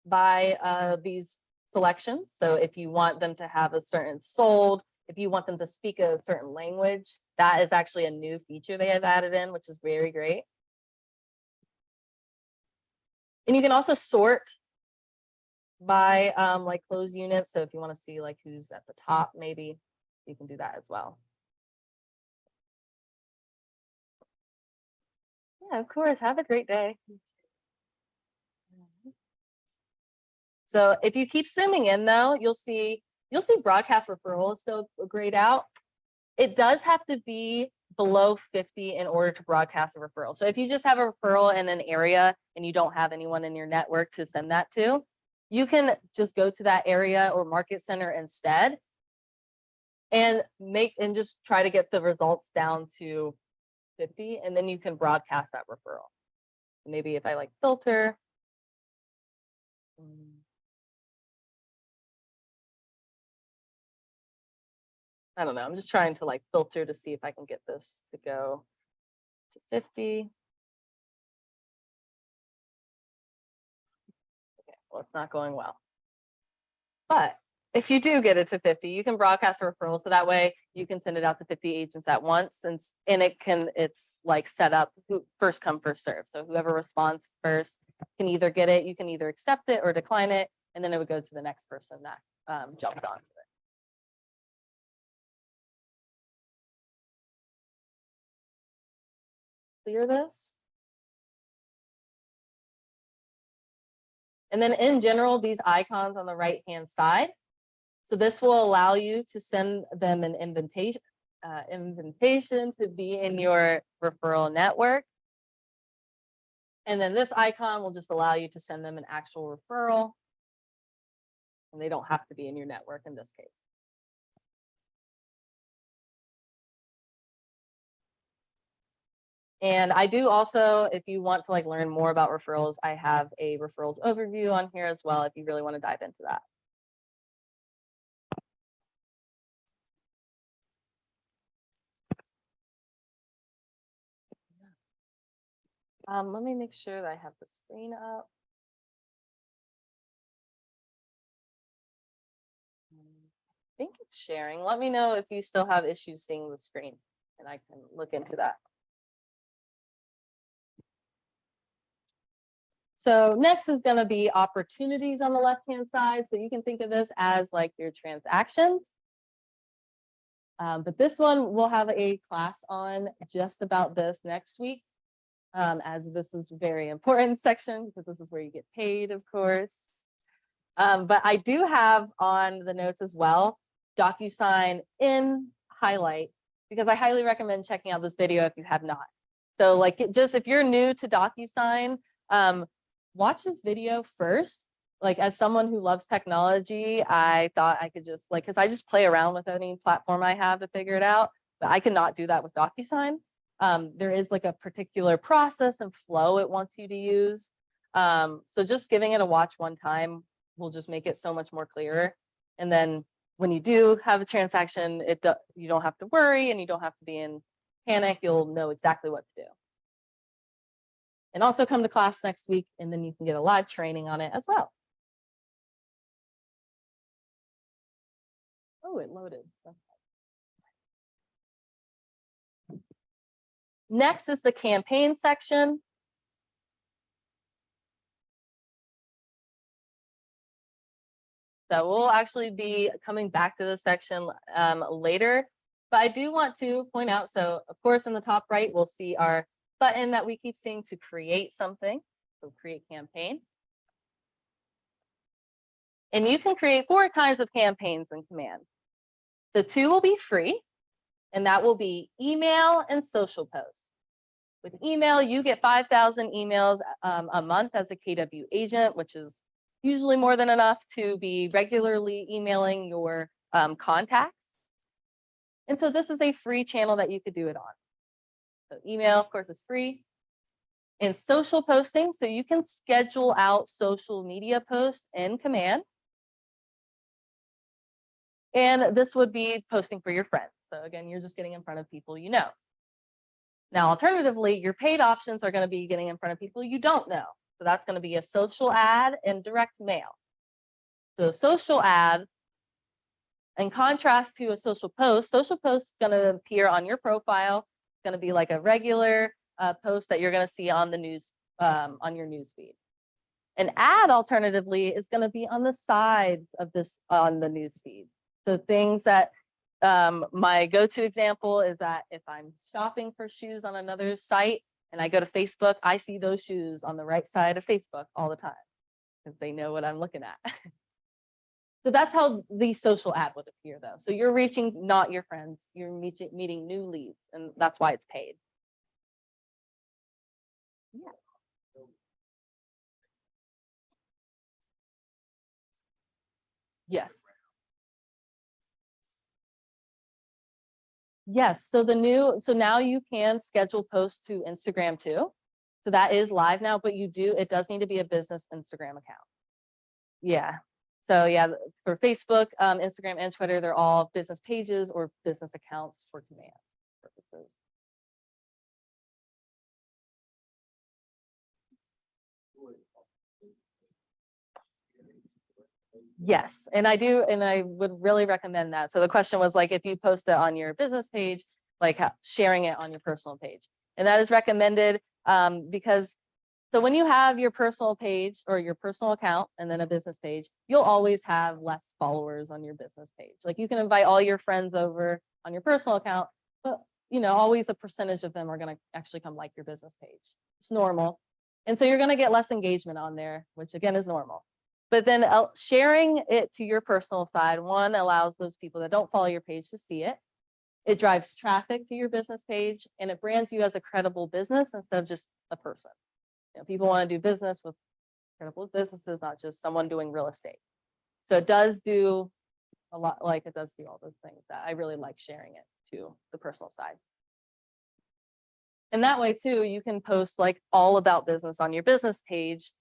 by these selections. So if you want them to have a certain sold, if you want them to speak a certain language, that is actually a new feature they have added in, which is very great. And you can also sort by like closed units. So if you want to see like who's at the top, maybe you can do that as well. Yeah, of course. Have a great day. So if you keep zooming in though, you'll see broadcast referral is still grayed out. It does have to be below 50 in order to broadcast a referral. So if you just have a referral in an area and you don't have anyone in your network to send that to, you can just go to that area or market center instead and just try to get the results down to 50, and then you can broadcast that referral. Maybe if I like filter. I don't know. I'm just trying to like filter to see if I can get this to go to 50. Okay, well, it's not going well. But if you do get it to 50, you can broadcast a referral. So that way you can send it out to 50 agents at once. And it's like set up first come, first serve. So whoever responds first can either get it, you can either accept it or decline it. And then it would go to the next person that jumped onto it. Clear this. And then in general, these icons on the right-hand side. So this will allow you to send them an invitation to be in your referral network. And then this icon will just allow you to send them an actual referral. And they don't have to be in your network in this case. And I do also, if you want to like learn more about referrals, I have a referrals overview on here as well if you really want to dive into that. Let me make sure that I have the screen up. I think it's sharing. Let me know if you still have issues seeing the screen and I can look into that. So next is going to be opportunities on the left-hand side. So you can think of this as like your transactions. But this one we'll have a class on just about this next week, as this is a very important section because this is where you get paid, of course. But I do have on the notes as well, DocuSign in highlight, because I highly recommend checking out this video if you have not. So like just if you're new to DocuSign, watch this video first. Like as someone who loves technology, I thought I could just because I just play around with any platform I have to figure it out, but I cannot do that with DocuSign. There is like a particular process and flow it wants you to use. So just giving it a watch one time will just make it so much more clearer. And then when you do have a transaction, you don't have to worry and you don't have to be in panic. You'll know exactly what to do. And also come to class next week, and then you can get a live training on it as well. Oh, it loaded. Next is the campaign section. So we'll actually be coming back to this section later, but I do want to point out, so of course in the top right, we'll see our button that we keep seeing to create something, so create campaign. And you can create 4 kinds of campaigns in Command. So 2 will be free, and that will be email and social posts. With email, you get 5,000 emails a month as a KW agent, which is usually more than enough to be regularly emailing your contacts. And so this is a free channel that you could do it on. So email, of course, is free. And social posting, so you can schedule out social media posts in Command. And this would be posting for your friends. So again, you're just getting in front of people you know. Now, alternatively, your paid options are going to be getting in front of people you don't know. So that's going to be a social ad and direct mail. So social ad, in contrast to a social post is going to appear on your profile. It's going to be like a regular post that you're going to see on the news, on your news feed. An ad, alternatively, is going to be on the sides of this on the news feed. So things that my go-to example is that if I'm shopping for shoes on another site and I go to Facebook, I see those shoes on the right side of Facebook all the time because they know what I'm looking at. So that's how the social ad would appear though. So you're reaching not your friends, you're meeting new leads, and that's why it's paid. Yeah. Yes. Yes, so so now you can schedule posts to Instagram too. So that is live now, but it does need to be a business Instagram account. Yeah. So yeah, for Facebook, Instagram, and Twitter, they're all business pages or business accounts for Command purposes. Yes, and I would really recommend that. So the question was like, if you post it on your business page, like sharing it on your personal page. And that is recommended because so when you have your personal page or your personal account and then a business page, you'll always have less followers on your business page. Like you can invite all your friends over on your personal account, but always a percentage of them are going to actually come like your business page. It's normal. And so you're going to get less engagement on there, which again is normal. But then sharing it to your personal side, one, allows those people that don't follow your page to see it. It drives traffic to your business page, and it brands you as a credible business instead of just a person. People want to do business with credible businesses, not just someone doing real estate. So it does do a lot, like it does do all those things that I really like sharing it to the personal side. And that way too, you can post like all about business on your business page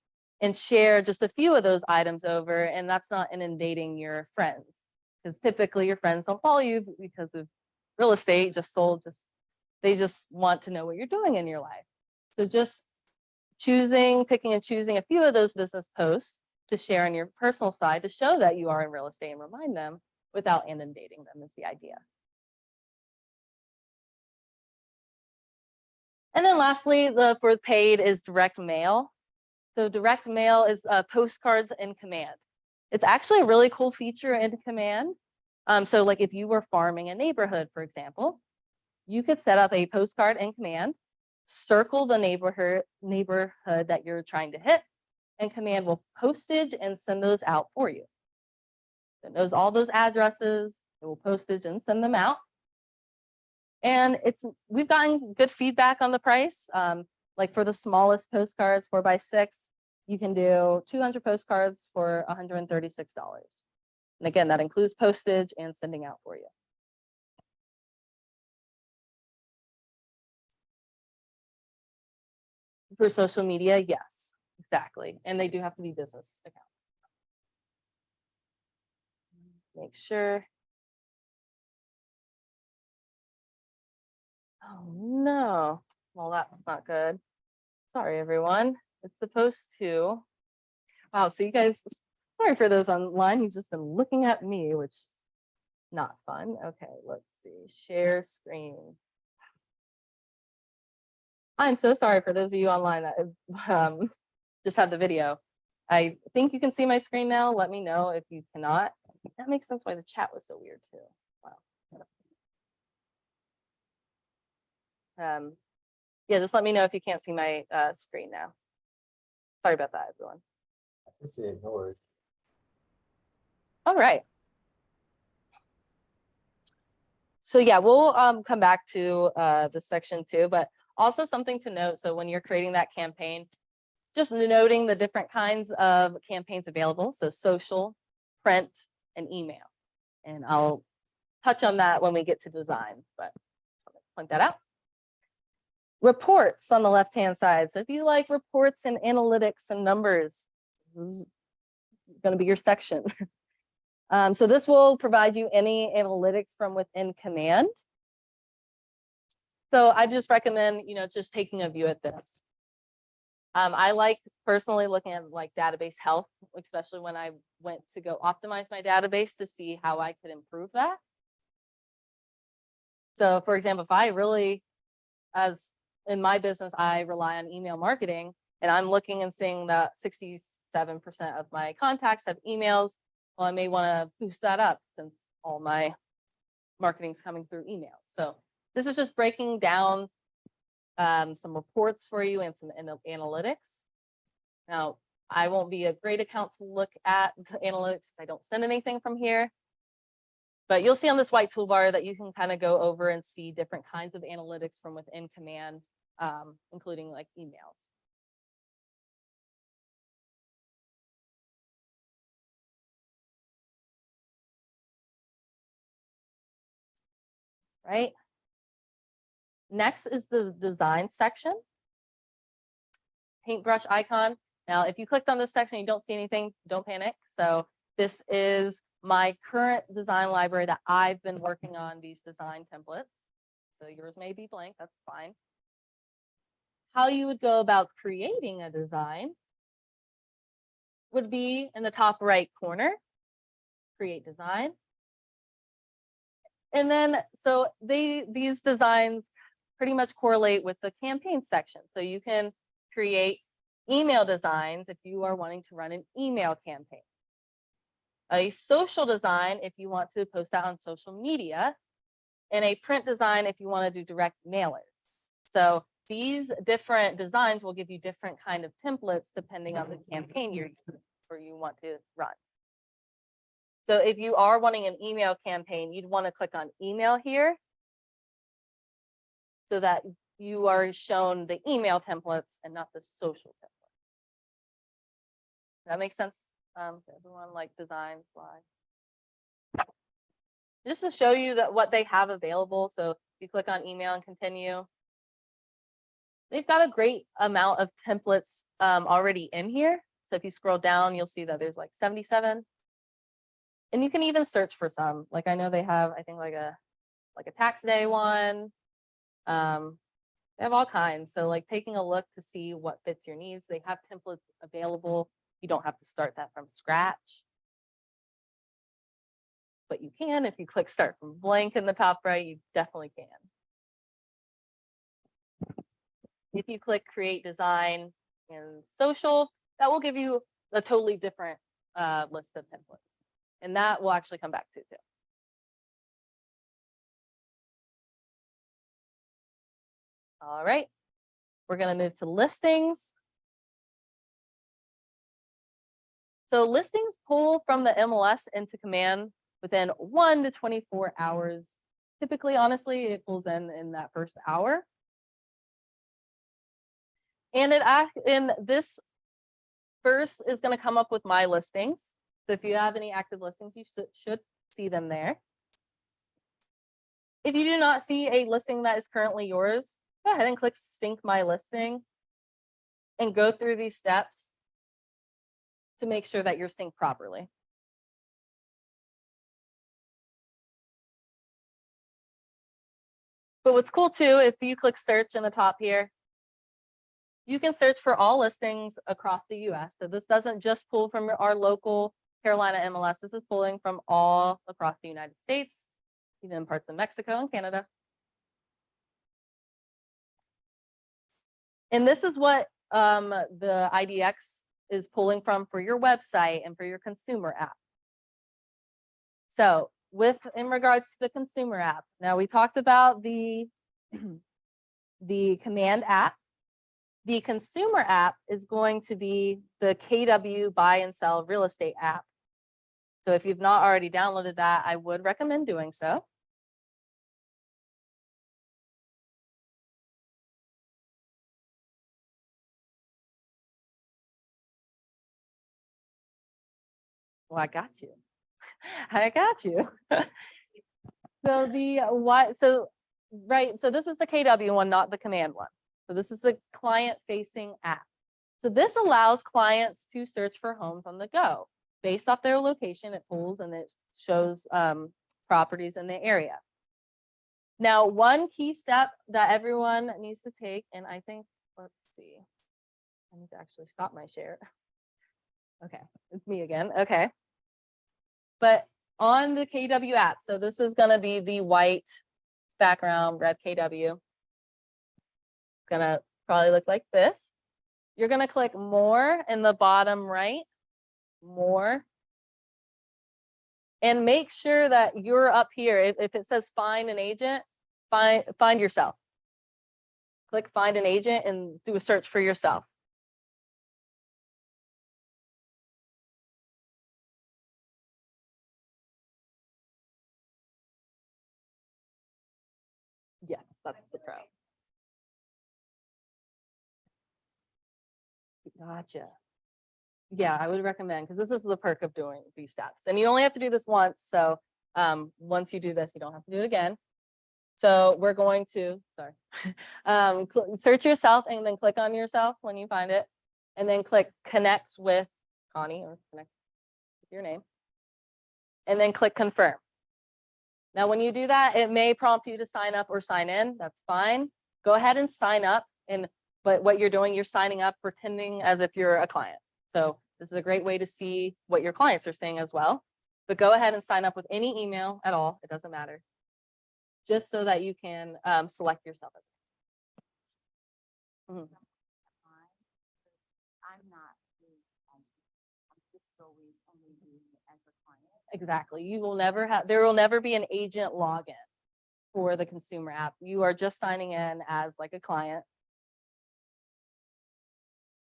and share just a few of those items over, and that's not inundating your friends, because typically your friends don't follow you because of real estate they just want to know what you're doing in your life. So just picking and choosing a few of those business posts to share on your personal side to show that you are in real estate and remind them without inundating them is the idea. And then lastly, for paid is direct mail. So direct mail is postcards in Command. It's actually a really cool feature in Command. So like if you were farming a neighborhood, for example, you could set up a postcard in Command, circle the neighborhood that you're trying to hit, and Command will postage and send those out for you. It knows all those addresses, it will postage and send them out. And we've gotten good feedback on the price. Like for the smallest postcards, 4x6, you can do 200 postcards for $136. And again, that includes postage and sending out for you. For social media, yes, exactly. And they do have to be business accounts. Make sure. Oh, no. Well, that's not good. Sorry, everyone. It's supposed to. Wow, so you guys, sorry for those online. You've just been looking at me, which is not fun. Okay, let's see. Share screen. I'm so sorry for those of you online that just had the video. I think you can see my screen now. Let me know if you cannot. That makes sense why the chat was so weird too. Wow. Yeah, just let me know if you can't see my screen now. Sorry about that, everyone. I can see it, no worries. All right. So yeah, we'll come back to this section too, but also something to note. So when you're creating that campaign, just noting the different kinds of campaigns available. So social, print, and email. And I'll touch on that when we get to design, but I'll point that out. Reports on the left-hand side. So if you like reports and analytics and numbers, this is going to be your section. So this will provide you any analytics from within command. So I just recommend, just taking a view at this. I like personally looking at like database health, especially when I went to go optimize my database to see how I could improve that. So for example, if I really, as in my business, I rely on email marketing, and I'm looking and seeing that 67% of my contacts have emails. Well, I may want to boost that up since all my marketing is coming through email. So this is just breaking down some reports for you and some analytics. Now, I won't be a great account to look at analytics. I don't send anything from here. But you'll see on this white toolbar that you can kind of go over and see different kinds of analytics from within command, including like emails. Right. Next is the design section. Paintbrush icon. Now, if you clicked on this section, you don't see anything, don't panic. So this is my current design library that I've been working on, these design templates. So yours may be blank, that's fine. How you would go about creating a design would be in the top right corner, create design. And then, so these designs pretty much correlate with the campaign section. So you can create email designs if you are wanting to run an email campaign. A social design if you want to post out on social media, and a print design if you want to do direct mailers. So these different designs will give you different kind of templates depending on the campaign you're using or you want to run. So if you are wanting an email campaign, you'd want to click on email here so that you are shown the email templates and not the social templates. Does that make sense to everyone, like designs wise? Just to show you that what they have available. So if you click on email and continue, they've got a great amount of templates already in here. So if you scroll down, you'll see that there's like 77. And you can even search for some. Like I know they have, I think like a tax day one. They have all kinds. So like taking a look to see what fits your needs. They have templates available. You don't have to start that from scratch. But you can if you click start from blank in the top right, you definitely can. If you click create design and social, that will give you a totally different list of templates. And that will actually come back to too. All right, we're going to move to listings. So listings pull from the MLS into command within 1 to 24 hours. Typically, honestly, it pulls in that first hour. And this first is going to come up with my listings. So if you have any active listings, you should see them there. If you do not see a listing that is currently yours, go ahead and click sync my listing. and go through these steps to make sure that you're synced properly. But what's cool too, if you click search in the top here, you can search for all listings across the US. So this doesn't just pull from our local Carolina MLS. This is pulling from all across the United States, even parts of Mexico and Canada. And this is what the IDX is pulling from for your website and for your consumer app. So in regards to the consumer app, now we talked about the command app. The consumer app is going to be the KW buy and sell real estate app. So if you've not already downloaded that, I would recommend doing so. Well, I got you. I got you. So so this is the KW one, not the command one. So this is the client facing app. So this allows clients to search for homes on the go. Based off their location, it pulls and it shows properties in the area. Now, one key step that everyone needs to take, and I think, let's see, I need to actually stop my share. Okay, it's me again. Okay. But on the KW app, so this is going to be the white background, red KW. It's going to probably look like this. You're going to click more in the bottom right, more. And make sure that you're up here. If it says find an agent, find yourself. Click find an agent and do a search for yourself. Yeah, that's the pro. Gotcha. Yeah, I would recommend, because this is the perk of doing these steps. And you only have to do this once. So once you do this, you don't have to do it again. So we're going to, sorry, search yourself and then click on yourself when you find it. And then click connect with Connie or connect with your name. And then click confirm. Now, when you do that, it may prompt you to sign up or sign in. That's fine. Go ahead and sign up. But what you're doing, you're signing up pretending as if you're a client. So this is a great way to see what your clients are saying as well. But go ahead and sign up with any email at all. It doesn't matter. Just so that you can select yourself as. Mhm. I'm not doing as this is always only doing it as a client. Exactly. You will never have, there will never be an agent login for the consumer app. You are just signing in as like a client.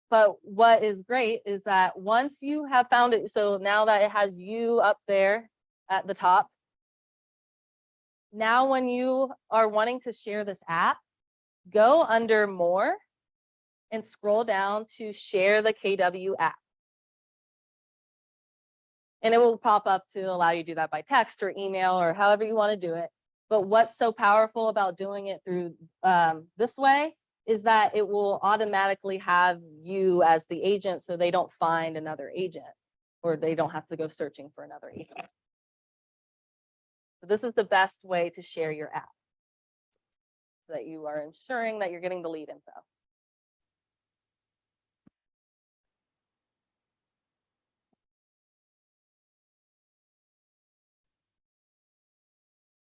But what is great is that once you have found it, so now that it has you up there at the top, now when you are wanting to share this app, go under more and scroll down to share the KW app. And it will pop up to allow you to do that by text or email or however you want to do it. But what's so powerful about doing it through this way is that it will automatically have you as the agent, so they don't find another agent or they don't have to go searching for another agent. So this is the best way to share your app, so that you are ensuring that you're getting the lead info.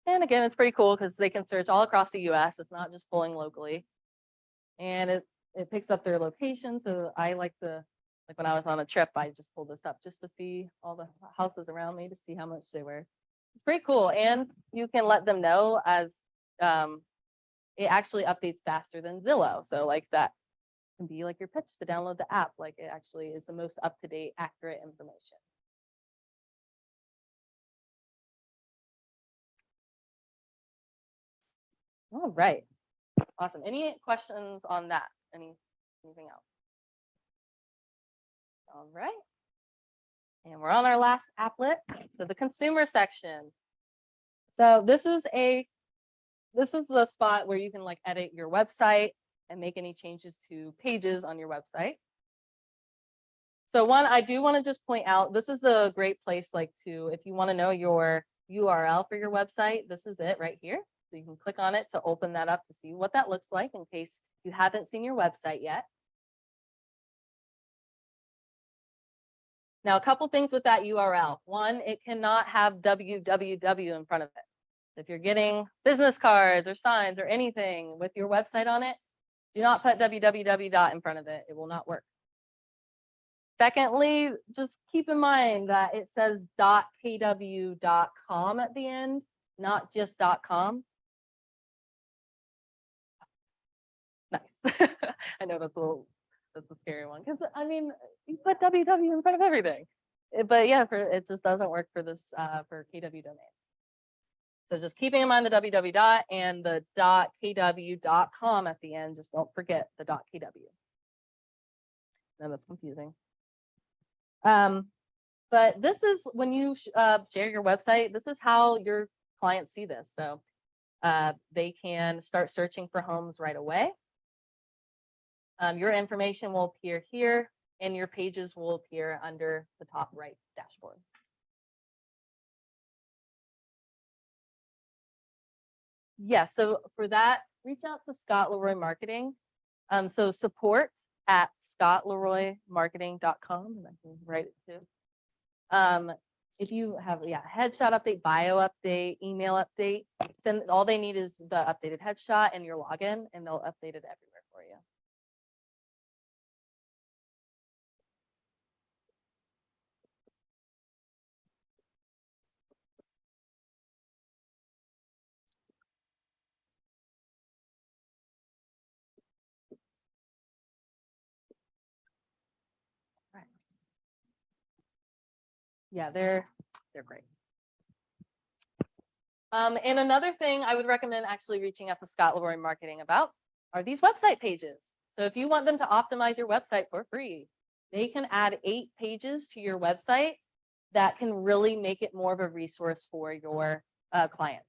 And again, it's pretty cool because they can search all across the US. It's not just pulling locally. And it picks up their location. So I like when I was on a trip, I just pulled this up just to see all the houses around me to see how much they were. It's pretty cool. And you can let them know as it actually updates faster than Zillow. So like that can be like your pitch to download the app. Like it actually is the most up-to-date, accurate information. All right. Awesome. Any questions on that? Anything else? All right. And we're on our last applet. So the consumer section. So this is the spot where you can like edit your website. and make any changes to pages on your website. So one, I do want to just point out, this is a great place like to, if you want to know your URL for your website, this is it right here. So you can click on it to open that up to see what that looks like in case you haven't seen your website yet. Now, a couple things with that URL. One, it cannot have www in front of it. If you're getting business cards or signs or anything with your website on it, do not put www in front of it. It will not work. Secondly, just keep in mind that it says .kw.com at the end, not just .com. Nice. I know that's a scary one because I mean you put www in front of everything, but yeah, it just doesn't work for this for KW domains. So just keeping in mind the www dot and the .kw.com at the end. Just don't forget the .kw. No, that's confusing. But this is when you share your website, this is how your clients see this. So they can start searching for homes right away. Your information will appear here and your pages will appear under the top right dashboard. Yeah, so for that, reach out to Scott Leroy Marketing. So support at scottleroymarketing.com, and I can write it too. If you have headshot update, bio update, email update, send all they need is the updated headshot and your login, and they'll update it everywhere for you. Right. Yeah, they're great. And another thing I would recommend actually reaching out to Scott Leroy Marketing about are these website pages. So if you want them to optimize your website for free, they can add 8 pages to your website that can really make it more of a resource for your clients.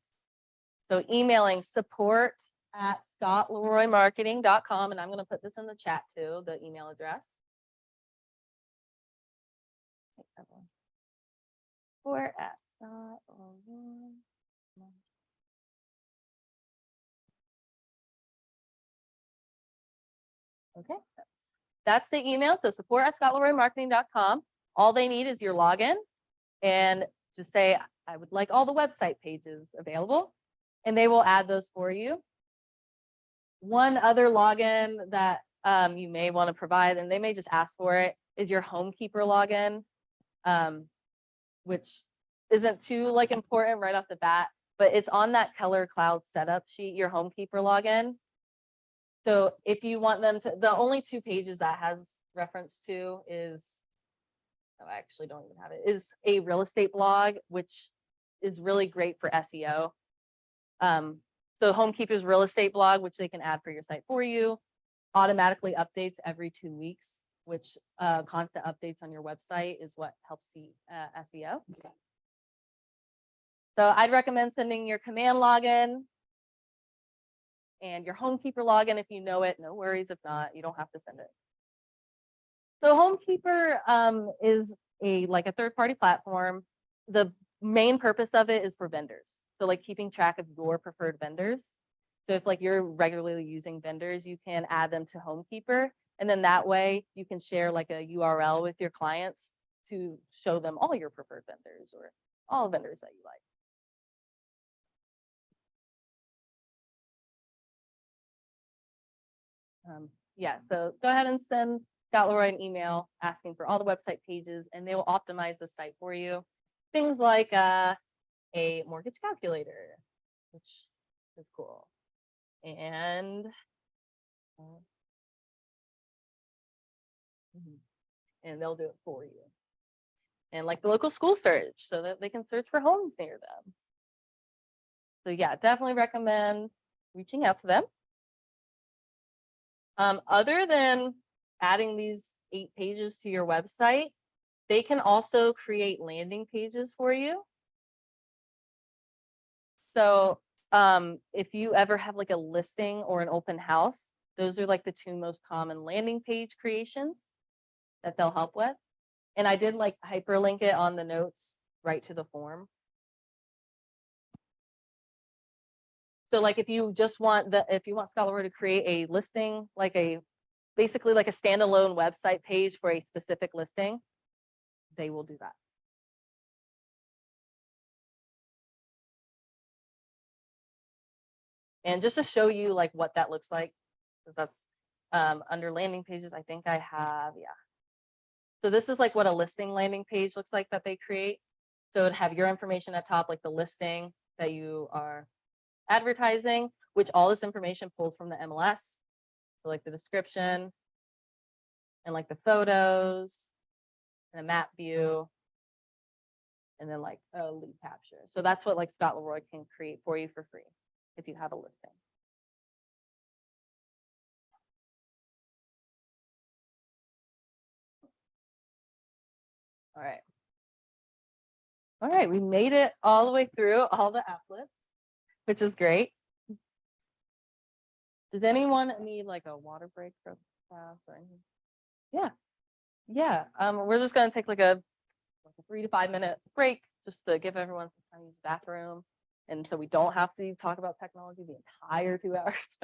So emailing support at scottleroymarketing.com, and I'm going to put this in the chat too, the email address. Support at scottleroy. Okay, that's the email. So support at scottleroymarketing.com. All they need is your login and just say, I would like all the website pages available, and they will add those for you. One other login that you may want to provide, and they may just ask for it, is your Homekeeper login, which isn't too important right off the bat, but it's on that Keller Cloud setup sheet, your Homekeeper login. So if you want them to, the only 2 pages that has reference to is, oh, I actually don't even have it, is a real estate blog, which is really great for SEO. So Homekeeper's real estate blog, which they can add for your site for you, automatically updates every 2 weeks, which constant updates on your website is what helps see SEO. So I'd recommend sending your command login and your Homekeeper login if you know it. No worries if not, you don't have to send it. So Homekeeper is a third-party platform. The main purpose of it is for vendors. So keeping track of your preferred vendors. So if you're regularly using vendors, you can add them to Homekeeper. And then that way you can share a URL with your clients to show them all your preferred vendors or all vendors that you like. Yeah, so go ahead and send Scott Leroy an email asking for all the website pages, and they will optimize the site for you. Things like a mortgage calculator, which is cool. And they'll do it for you. And the local school search so that they can search for homes near them. So yeah, definitely recommend reaching out to them. Other than adding these 8 pages to your website, they can also create landing pages for you. So if you ever have a listing or an open house, Those are like the two most common landing page creations that they'll help with. And I did like hyperlink it on the notes right to the form. So like if you just want if you want Scholar to create a listing, like basically like a standalone website page for a specific listing, they will do that. And just to show you like what that looks like, 'cause that's under landing pages, I think I have, yeah. So this is like what a listing landing page looks like that they create. So it'd have your information at top, like the listing that you are advertising, which all this information pulls from the MLS. So like the description and like the photos and a map view and then like a lead capture. So that's what like Scott Leroy can create for you for free if you have a listing. All right. All right, we made it all the way through all the applets, which is great. Does anyone need like a water break for class or anything? Yeah. Yeah, we're just gonna take like a 3 to 5 minute break just to give everyone some time to use the bathroom. And so we don't have to talk about technology the entire 2 hours.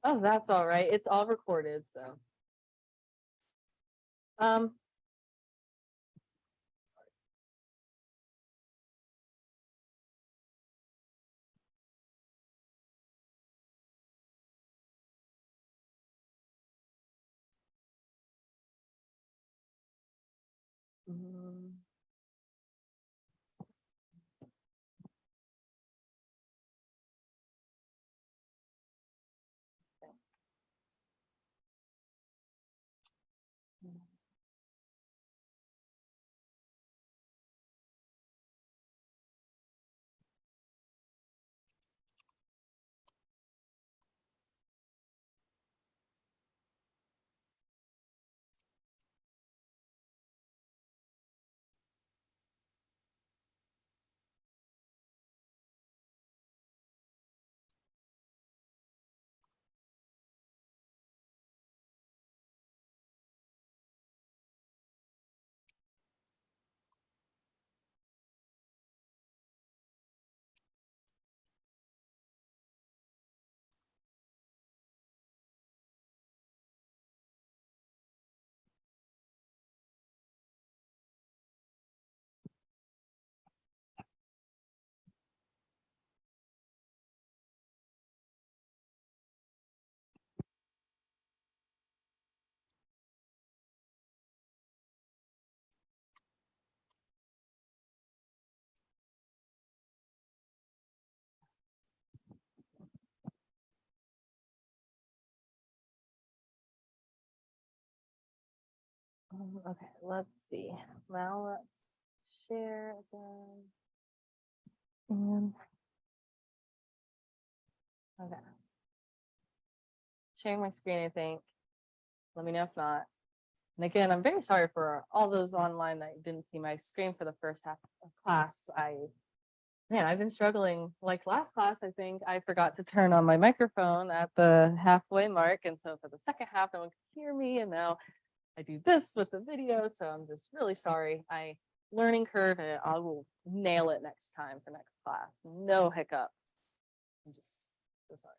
Oh, that's all right. It's all recorded, so. Um. mm, Okay, let's see. Now let's share again. And okay. Sharing my screen, I think. Let me know if not. And again, I'm very sorry for all those online that didn't see my screen for the first half of class. Man, I've been struggling. Like last class, I think I forgot to turn on my microphone at the halfway mark. And so for the second half, no one could hear me. And now I do this with the video. So I'm just really sorry. Learning curve, and I will nail it next time for next class. No hiccups. I'm just so sorry.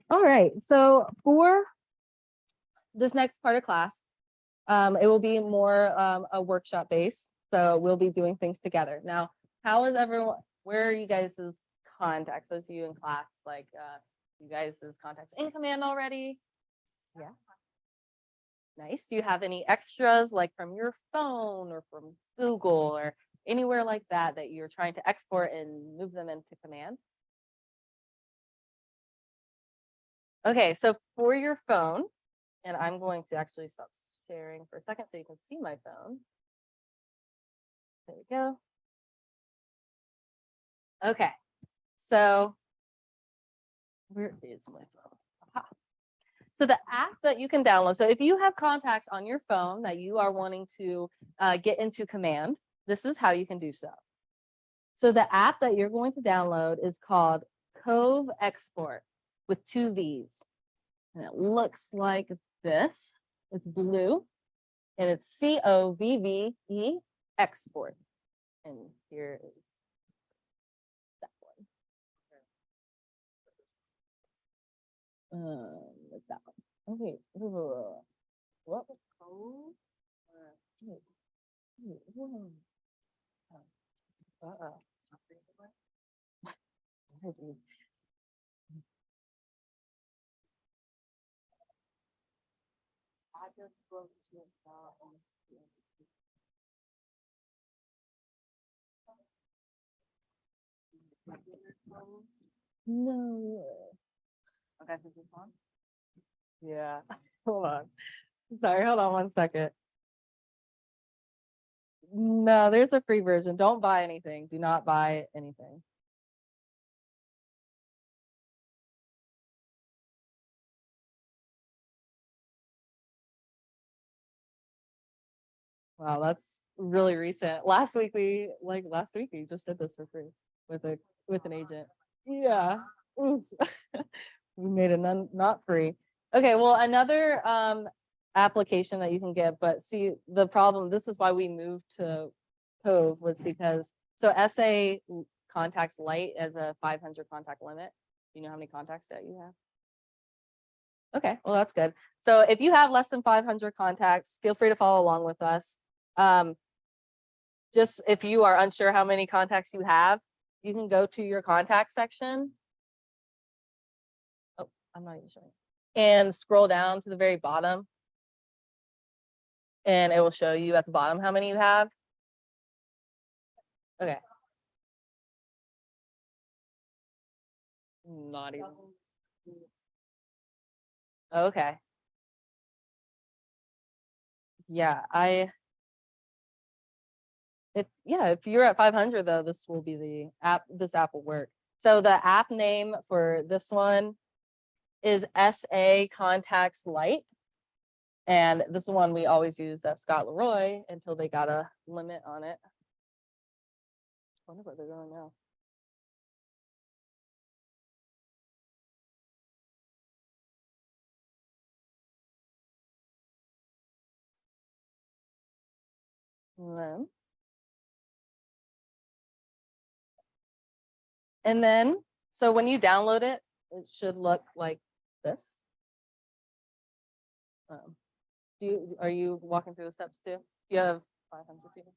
All right. So for this next part of class, it will be more a workshop based. So we'll be doing things together. Now, how is everyone, where are you guys' contacts? Those of you in class, like you guys' contacts in command already? Yeah. Nice. Do you have any extras like from your phone or from Google or anywhere like that that you're trying to export and move them into command? Okay, so for your phone, and I'm going to actually stop sharing for a second so you can see my phone. There we go. Okay, so where is my phone? Aha. So the app that you can download, so if you have contacts on your phone that you are wanting to get into command, this is how you can do so. So the app that you're going to download is called Cove Export with 2 V's. And it looks like this. It's blue and it's COVVE export. And here is that one. What's that one? Okay. What was code? Uh-oh. I just broke to no. Okay, so this one? Yeah. Hold on. Sorry, hold on 1 second. No, there's a free version. Don't buy anything. Do not buy anything. Wow, that's really recent. Last week we just did this for free with an agent. Yeah. Oops. We made it not free. Okay, well, another application that you can get, but see the problem, this is why we moved to Cove was because so SA contacts light as a 500 contact limit. you know how many contacts that you have? Okay, well, that's good. So if you have less than 500 contacts, feel free to follow along with us. Just if you are unsure how many contacts you have, you can go to your contact section. Oh, I'm not even showing. And scroll down to the very bottom. And it will show you at the bottom how many you have. Okay. Not even. Okay. Yeah, if you're at 500 though, this will be the app, this app will work. So the app name for this one is SA Contacts Lite. And this one we always use at Scott Leroy until they got a limit on it. I wonder what they're doing now. And then, so when you download it, it should look like this. Are you walking through the steps too? You have 500 people.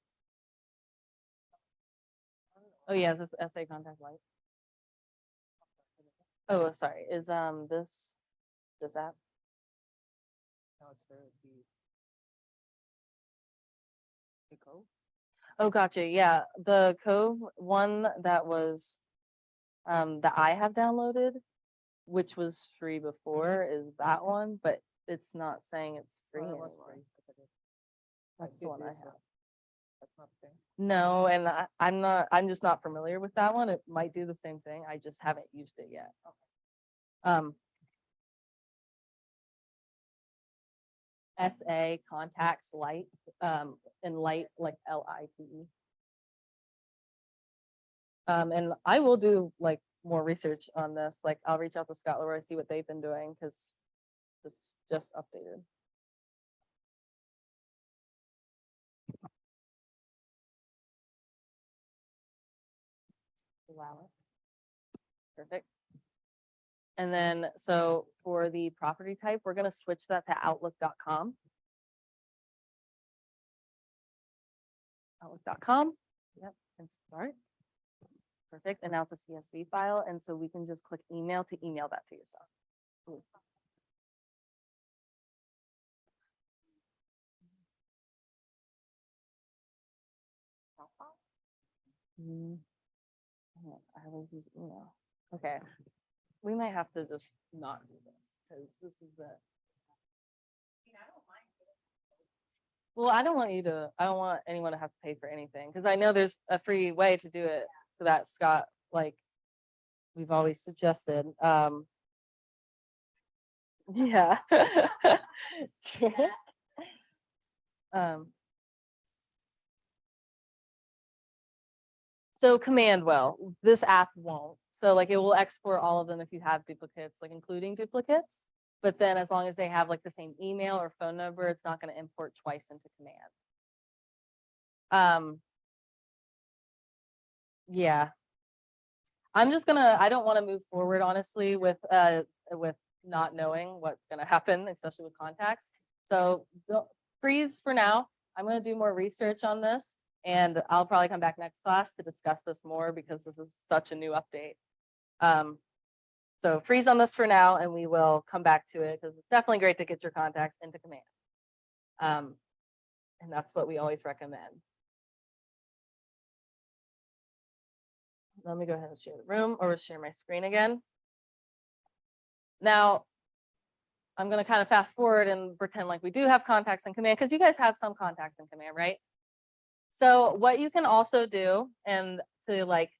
Oh yeah, is this SA Contact Lite? Oh, sorry. Is this app? No, it's the Cove. Oh, gotcha. Yeah, the Cove one that was that I have downloaded, which was free before, is that one, but it's not saying it's free Oh, it was anymore. free. Okay. That's the did one I use have. that. That's not the thing. No, and I'm just not familiar with that one. It might do the same thing. I just haven't used it yet. SA Contacts Lite, and Lite like LITE. And I will do like more research on this. Like I'll reach out to Scott Leroy, see what they've been doing because this just updated. Allow it. Perfect. And then, so for the property type, we're going to switch that to outlook.com. Outlook.com. Yep. And start. Perfect. And now it's a CSV file. And so we can just click email to email that to yourself. Ooh. I always use email. Okay. We might have to just not do this because this is the. Well, I don't want anyone to have to pay for anything because I know there's a free way to do it for that, Scott, like we've always suggested. Yeah. So Commandwell, this app won't. So like it will export all of them if you have duplicates, like including duplicates. But then as long as they have like the same email or phone number, it's not going to import twice into Command. Yeah. I don't want to move forward honestly with not knowing what's going to happen, especially with contacts. So freeze for now. I'm going to do more research on this and I'll probably come back next class to discuss this more because this is such a new update. So freeze on this for now and we will come back to it because it's definitely great to get your contacts into Command. And that's what we always recommend. Let me go ahead and share the room or share my screen again. Now, I'm going to kind of fast forward and pretend like we do have contacts in Command because you guys have some contacts in Command, right? So what you can also do and to like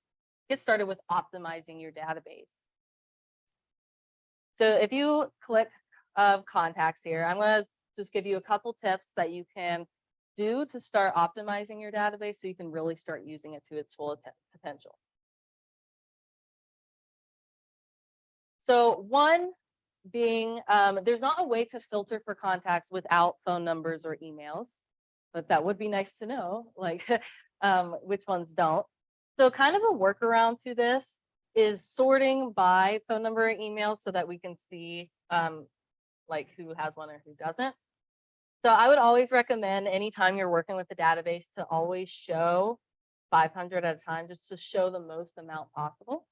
get started with optimizing your database. So if you click contacts here, I'm going to just give you a couple tips that you can do to start optimizing your database so you can really start using it to its full potential. So one being, there's not a way to filter for contacts without phone numbers or emails, but that would be nice to know, like which ones don't. So kind of a workaround to this is sorting by phone number and email so that we can see like who has one or who doesn't. So I would always recommend anytime you're working with the database to always show 500 at a time, just to show the most amount possible.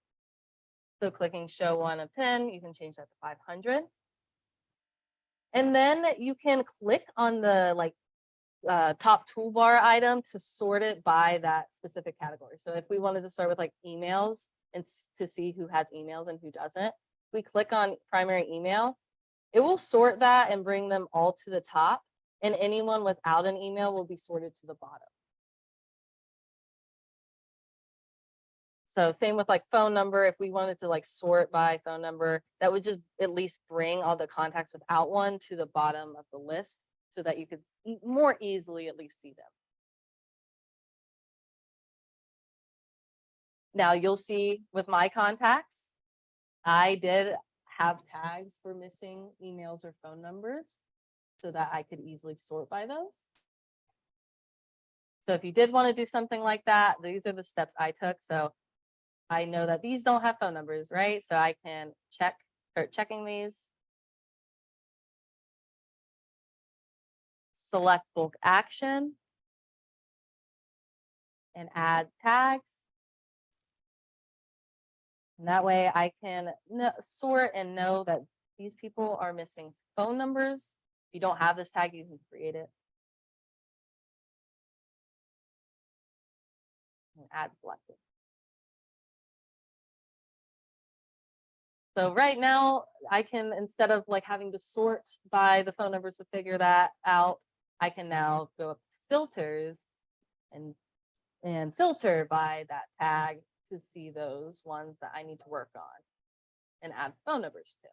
So clicking show 1 of 10, you can change that to 500. And then you can click on the top toolbar item to sort it by that specific category. So if we wanted to start with like emails and to see who has emails and who doesn't, we click on primary email, it will sort that and bring them all to the top, and anyone without an email will be sorted to the bottom. So same with like phone number, if we wanted to like sort by phone number, that would just at least bring all the contacts without one to the bottom of the list so that you could more easily at least see them. Now you'll see with my contacts, I did have tags for missing emails or phone numbers so that I could easily sort by those. So if you did want to do something like that, these are the steps I took. So I know that these don't have phone numbers, right? So I can start checking these. Select bulk action and add tags. And that way I can sort and know that these people are missing phone numbers. If you don't have this tag, you can create it. And add selected. So right now I can, instead of like having to sort by the phone numbers to figure that out, I can now go up to filters and filter by that tag to see those ones that I need to work on and add phone numbers to.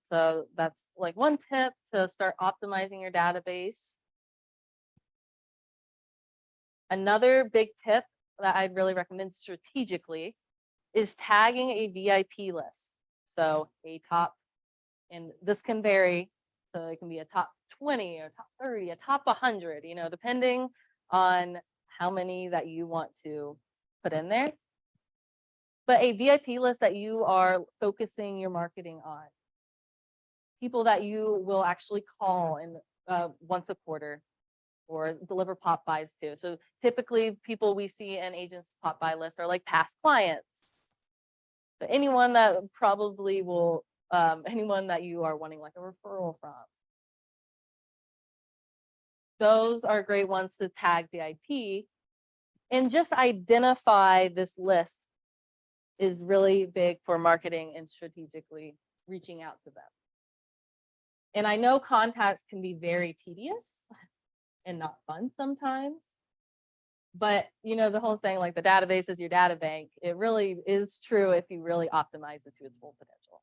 So that's like one tip to start optimizing your database. Another big tip that I'd really recommend strategically is tagging a VIP list. So a top, and this can vary. So it can be a top 20 or top 30, a top 100, you know, depending on how many that you want to put in there. But a VIP list that you are focusing your marketing on. People that you will actually call in once a quarter or deliver pop buys to. So typically people we see in agents pop buy lists are like past clients. So anyone that probably will, anyone that you are wanting like a referral from. Those are great ones to tag VIP, and just identify this list is really big for marketing and strategically reaching out to them. And I know contacts can be very tedious and not fun sometimes, but you know, the whole saying like the database is your data bank, it really is true if you really optimize it to its full potential.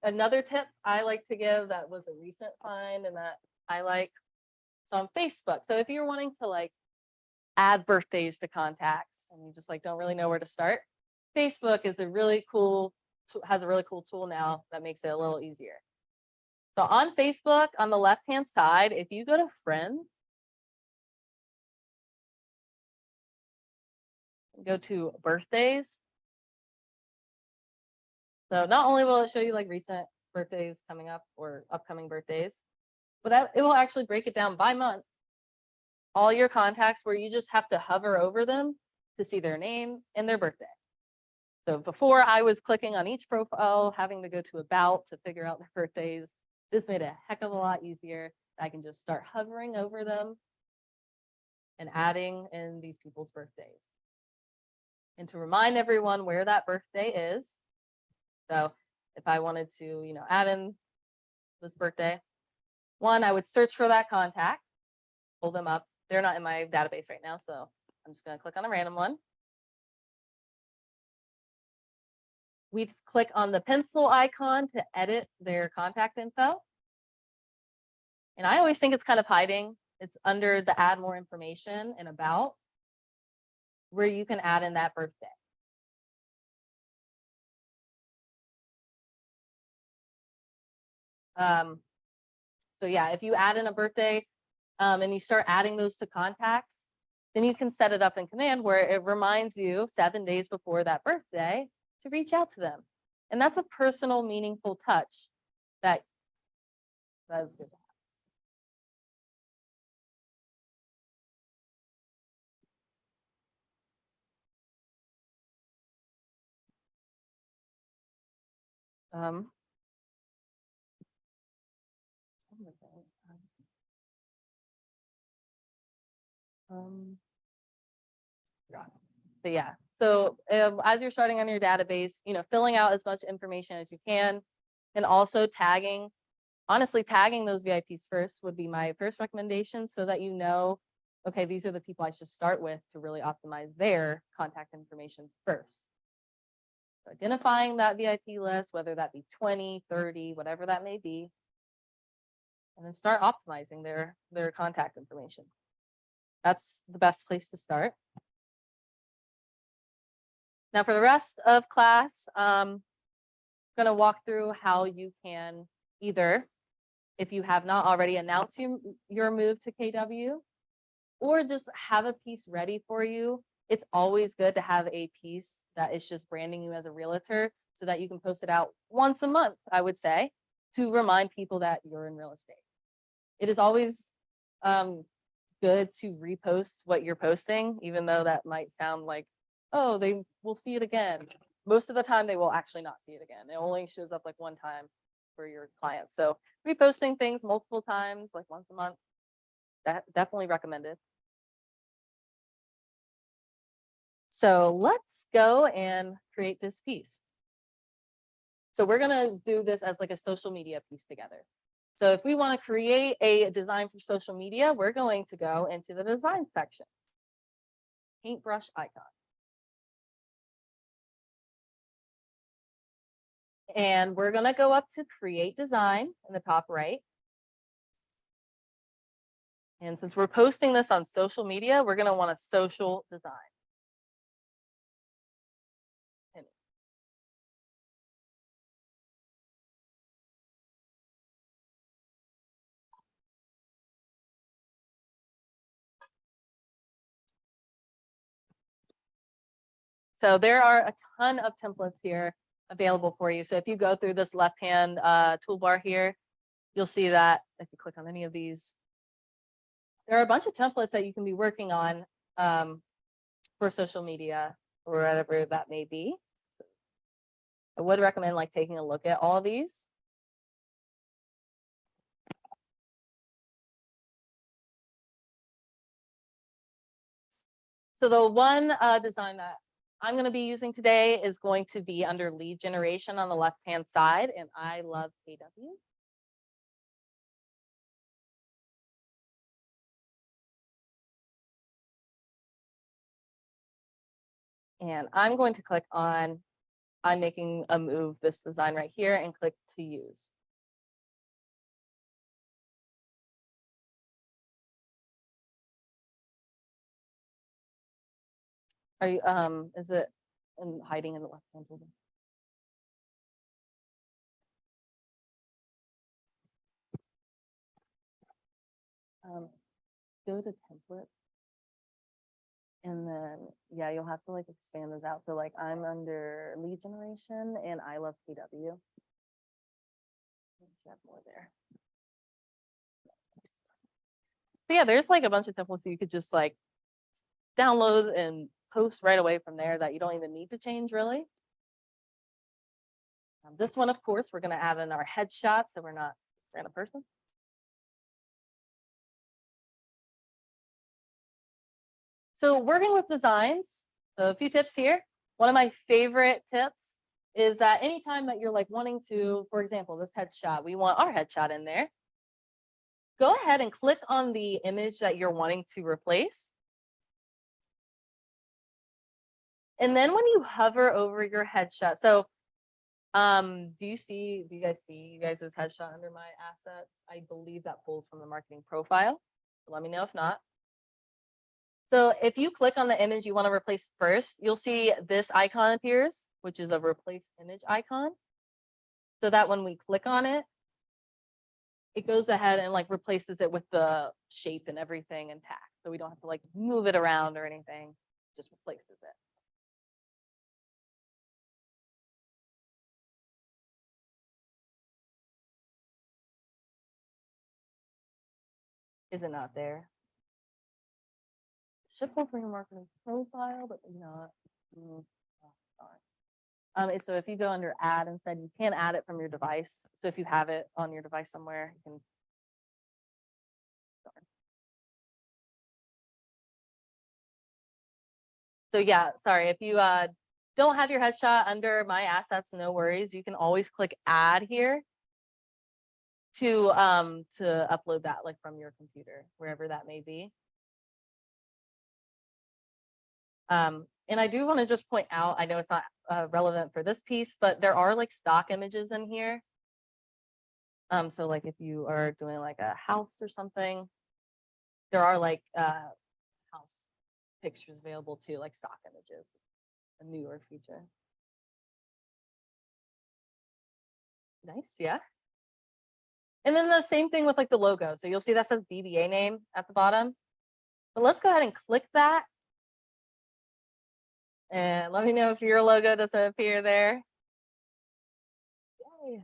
Another tip I like to give that was a recent find and that I like, so on Facebook. So if you're wanting to like add birthdays to contacts and you just like don't really know where to start, Facebook is a really cool, has a really cool tool now that makes it a little easier. So on Facebook, on the left-hand side, if you go to friends, go to birthdays. So not only will it show you like recent birthdays coming up or upcoming birthdays, but it will actually break it down by month. All your contacts where you just have to hover over them to see their name and their birthday. So before I was clicking on each profile, having to go to about to figure out their birthdays. This made it a heck of a lot easier. I can just start hovering over them and adding in these people's birthdays. And to remind everyone where that birthday is. So if I wanted to, you know, add in this birthday, one, I would search for that contact, pull them up. They're not in my database right now, so I'm just going to click on a random one. We click on the pencil icon to edit their contact info. And I always think it's kind of hiding. It's under the add more information and about, where you can add in that birthday. So yeah, if you add in a birthday, and you start adding those to contacts, then you can set it up in Command where it reminds you 7 days before that birthday to reach out to them. And that's a personal, meaningful touch that is good. Um, um, but yeah, so as you're starting on your database, filling out as much information as you can, and also tagging. Honestly, tagging those VIPs first would be my first recommendation, so that okay, these are the people I should start with to really optimize their contact information first. So identifying that VIP list, whether that be 20, 30, whatever that may be, and then start optimizing their contact information. That's the best place to start. Now for the rest of class, I'm going to walk through how you can either, if you have not already, announced your move to KW, or just have a piece ready for you. It's always good to have a piece that is just branding you as a realtor, so that you can post it out once a month, I would say, to remind people that you're in real estate. It is always good to repost what you're posting, even though that might sound like, oh, they will see it again. Most of the time, they will actually not see it again. It only shows up like one time for your clients. So reposting things multiple times, like once a month, that definitely recommended. So let's go and create this piece. So we're gonna do this as like a social media piece together. So if we want to create a design for social media, we're going to go into the design section. Paintbrush icon. And we're going to go up to create design in the top right. And since we're posting this on social media, we're going to want a social design. So there are a ton of templates here available for you. So if you go through this left-hand toolbar here, you'll see that if you click on any of these, there are a bunch of templates that you can be working on for social media or whatever that may be. I would recommend like taking a look at all of these. So the one design that I'm going to be using today is going to be under lead generation on the left-hand side, and I love KW. And I'm going to click on, I'm making a move, this design right here, and click to use. Are you, is it hiding in the left-hand toolbar? Go to template. And then, yeah, you'll have to like expand those out. So like I'm under lead generation and I love KW. Have more there. So yeah, there's like a bunch of templates that you could just like download and post right away from there that you don't even need to change really. This one, of course, we're going to add in our headshot so we're not a random person. So working with designs, so a few tips here. One of my favorite tips is that anytime that you're like wanting to, for example, this headshot, we want our headshot in there. Go ahead and click on the image that you're wanting to replace. And then when you hover over your headshot, so do you guys see you guys' headshot under my assets? I believe that pulls from the marketing profile. Let me know if not. So if you click on the image you want to replace first, you'll see this icon appears, which is a replace image icon. So that when we click on it, it goes ahead and like replaces it with the shape and everything intact. So we don't have to like move it around or anything, just replaces it. Is it not there? Should pull from your marketing profile, but not. Oh, sorry. So if you go under add instead, you can add it from your device. So if you have it on your device somewhere, you can. Sorry. So yeah, sorry, if you don't have your headshot under my assets, no worries. You can always click add here to upload that like from your computer, wherever that may be. And I do want to just point out, I know it's not relevant for this piece, but there are like stock images in here. So like if you are doing like a house or something, there are like house pictures available too, like stock images, a newer feature. Nice, yeah. And then the same thing with like the logo. So you'll see that says BBA name at the bottom. But let's go ahead and click that. And let me know if your logo doesn't appear there. Yay.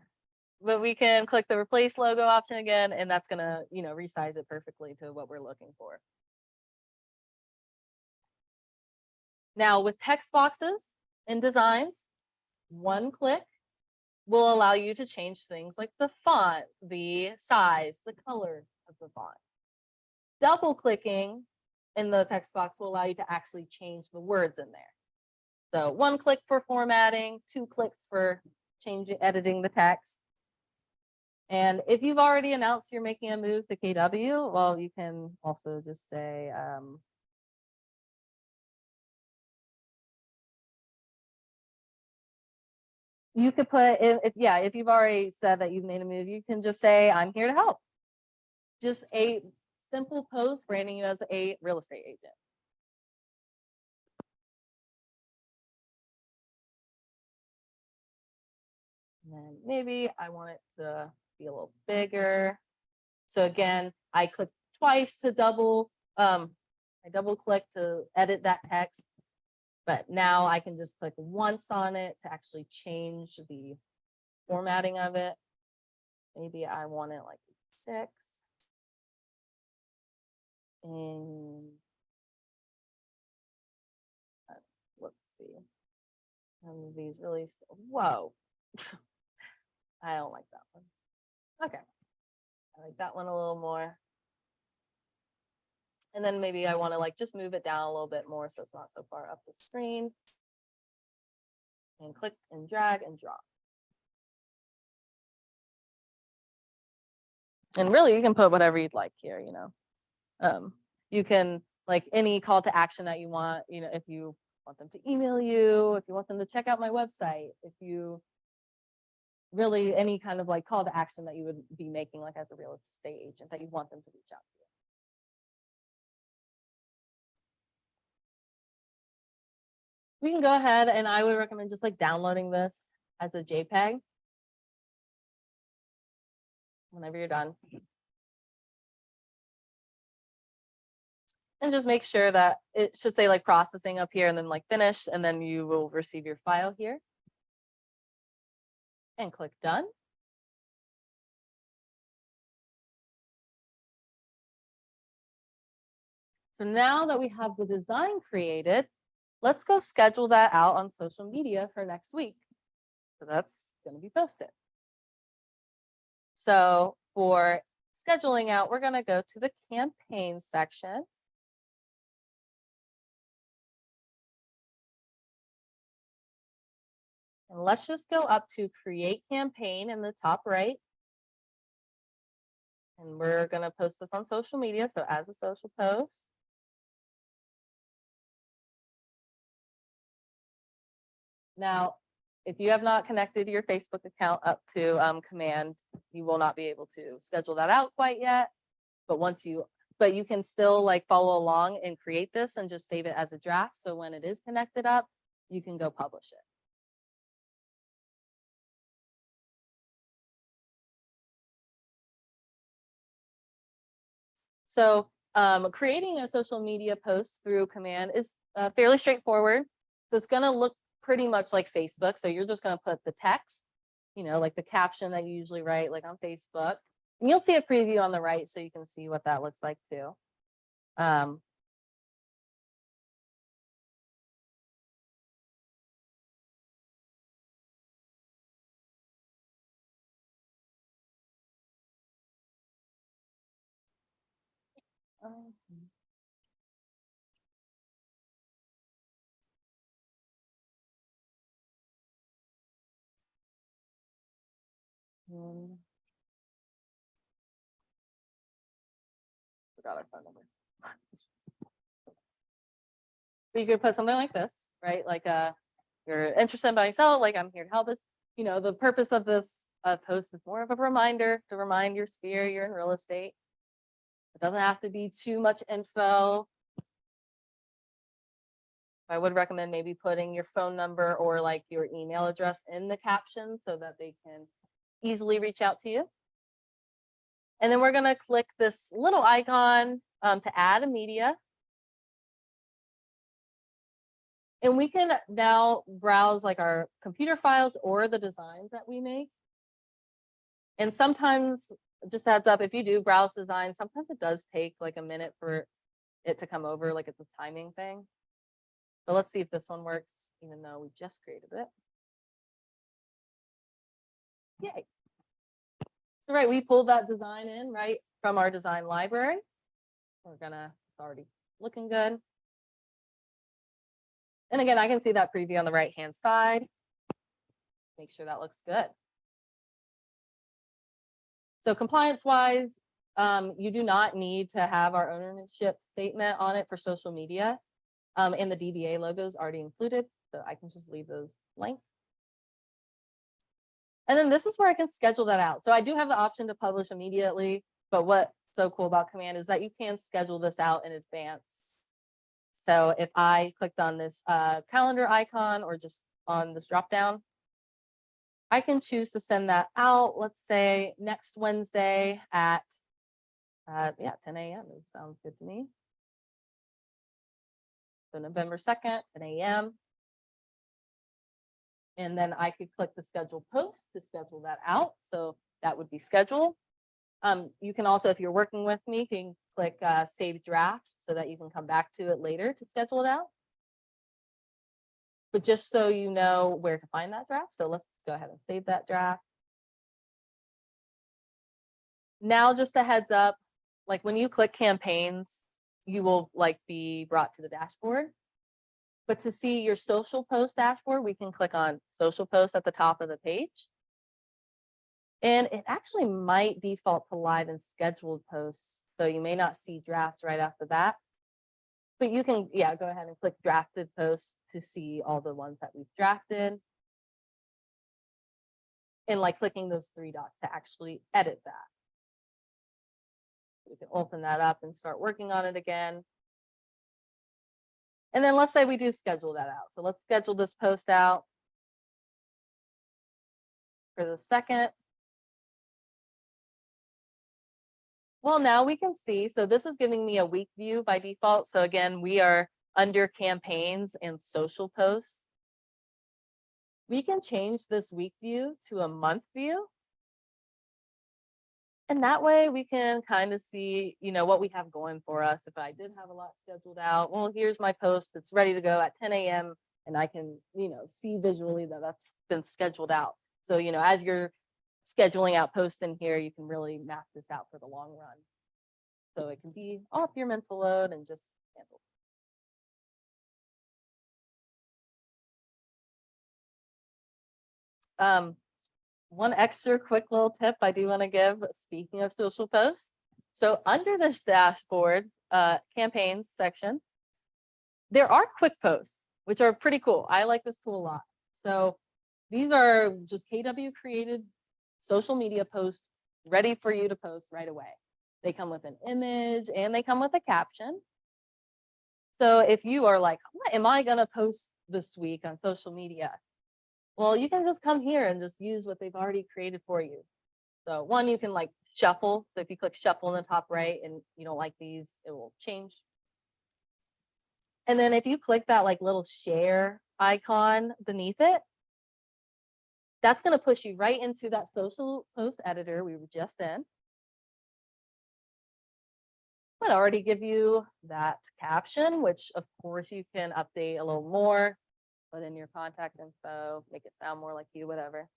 But we can click the replace logo option again, and that's gonna, resize it perfectly to what we're looking for. Now with text boxes and designs, one click will allow you to change things like the font, the size, the color of the font. Double clicking in the text box will allow you to actually change the words in there. So one click for formatting, 2 clicks for editing the text. And if you've already announced you're making a move to KW, well, you can also just say, you could put, if you've already said that you've made a move, you can just say, I'm here to help. Just a simple post branding you as a real estate agent. And then maybe I want it to be a little bigger. So again, I click twice to I double click to edit that text. But now I can just click once on it to actually change the formatting of it. Maybe I want it like 6. And let's see. These really, whoa. I don't like that one. Okay. I like that one a little more. And then maybe I want to like just move it down a little bit more so it's not so far up the screen. And click and drag and drop. And really you can put whatever you'd like here, you can like any call to action that you want, if you want them to email you, if you want them to check out my website, if you really any kind of like call to action that you would be making like as a real estate agent that you want them to reach out to you. We can go ahead and I would recommend just like downloading this as a JPEG whenever you're done. And just make sure that it should say like processing up here and then like finish, and then you will receive your file here. And click done. So now that we have the design created, let's go schedule that out on social media for next week. So that's going to be posted. So for scheduling out, we're going to go to the campaign section. And let's just go up to create campaign in the top right. And we're going to post this on social media. So as a social post. Now, if you have not connected your Facebook account up to Command, you will not be able to schedule that out quite yet. But you can still like follow along and create this and just save it as a draft. So when it is connected up, you can go publish it. So creating a social media post through command is fairly straightforward. So it's going to look pretty much like Facebook. So you're just going to put the text, like the caption that you usually write, like on Facebook. And you'll see a preview on the right so you can see what that looks like too. Forgot our phone number. So you could put something like this, right? Like you're interested in buying sell, like I'm here to help us. The purpose of this post is more of a reminder to remind your sphere you're in real estate. It doesn't have to be too much info. I would recommend maybe putting your phone number or like your email address in the caption so that they can easily reach out to you. And then we're going to click this little icon to add a media. And we can now browse like our computer files or the designs that we make. And sometimes, just a heads up, if you do browse design, sometimes it does take like a minute for it to come over, like it's a timing thing. So let's see if this one works, even though we just created it. Yay. So right, we pulled that design in right from our design library. It's already looking good. And again, I can see that preview on the right-hand side. Make sure that looks good. So compliance-wise, you do not need to have our ownership statement on it for social media. And the DBA logo is already included, so I can just leave those blank. And then this is where I can schedule that out. So I do have the option to publish immediately, but what's so cool about command is that you can schedule this out in advance. So if I clicked on this calendar icon or just on this drop down, I can choose to send that out, let's say next Wednesday at 10 a.m. It sounds good to me. So November 2nd, 10 a.m. And then I could click the schedule post to schedule that out. So that would be scheduled. You can also, if you're working with me, you can click save draft so that you can come back to it later to schedule it out. But just so you know where to find that draft. So let's just go ahead and save that draft. Now, just a heads up, like when you click campaigns, you will like be brought to the dashboard. But to see your social post dashboard, we can click on social post at the top of the page. And it actually might default to live and scheduled posts. So you may not see drafts right after that. But you can, go ahead and click drafted posts to see all the ones that we've drafted. And like clicking those three dots to actually edit that. We can open that up and start working on it again. And then let's say we do schedule that out. So let's schedule this post out for the 2nd. Well, now we can see, so this is giving me a week view by default. So again, we are under campaigns and social posts. We can change this week view to a month view. And that way we can kind of see, what we have going for us. If I did have a lot scheduled out, well, here's my post. It's ready to go at 10 a.m. And I can, see visually that that's been scheduled out. So, as you're scheduling out posts in here, you can really map this out for the long run. So it can be off your mental load and just handle. One extra quick little tip I do want to give, speaking of social posts. So under this dashboard, campaigns section, there are quick posts, which are pretty cool. I like this tool a lot. So these are just KW created social media posts ready for you to post right away. They come with an image and they come with a caption. So if you are like, what am I going to post this week on social media? Well, you can just come here and just use what they've already created for you. So one, you can like shuffle. So if you click shuffle in the top right and you don't like these, it will change. And then if you click that like little share icon beneath it, that's going to push you right into that social post editor we were just in. But already give you that caption, which of course you can update a little more, put in your contact info, make it sound more like you, whatever.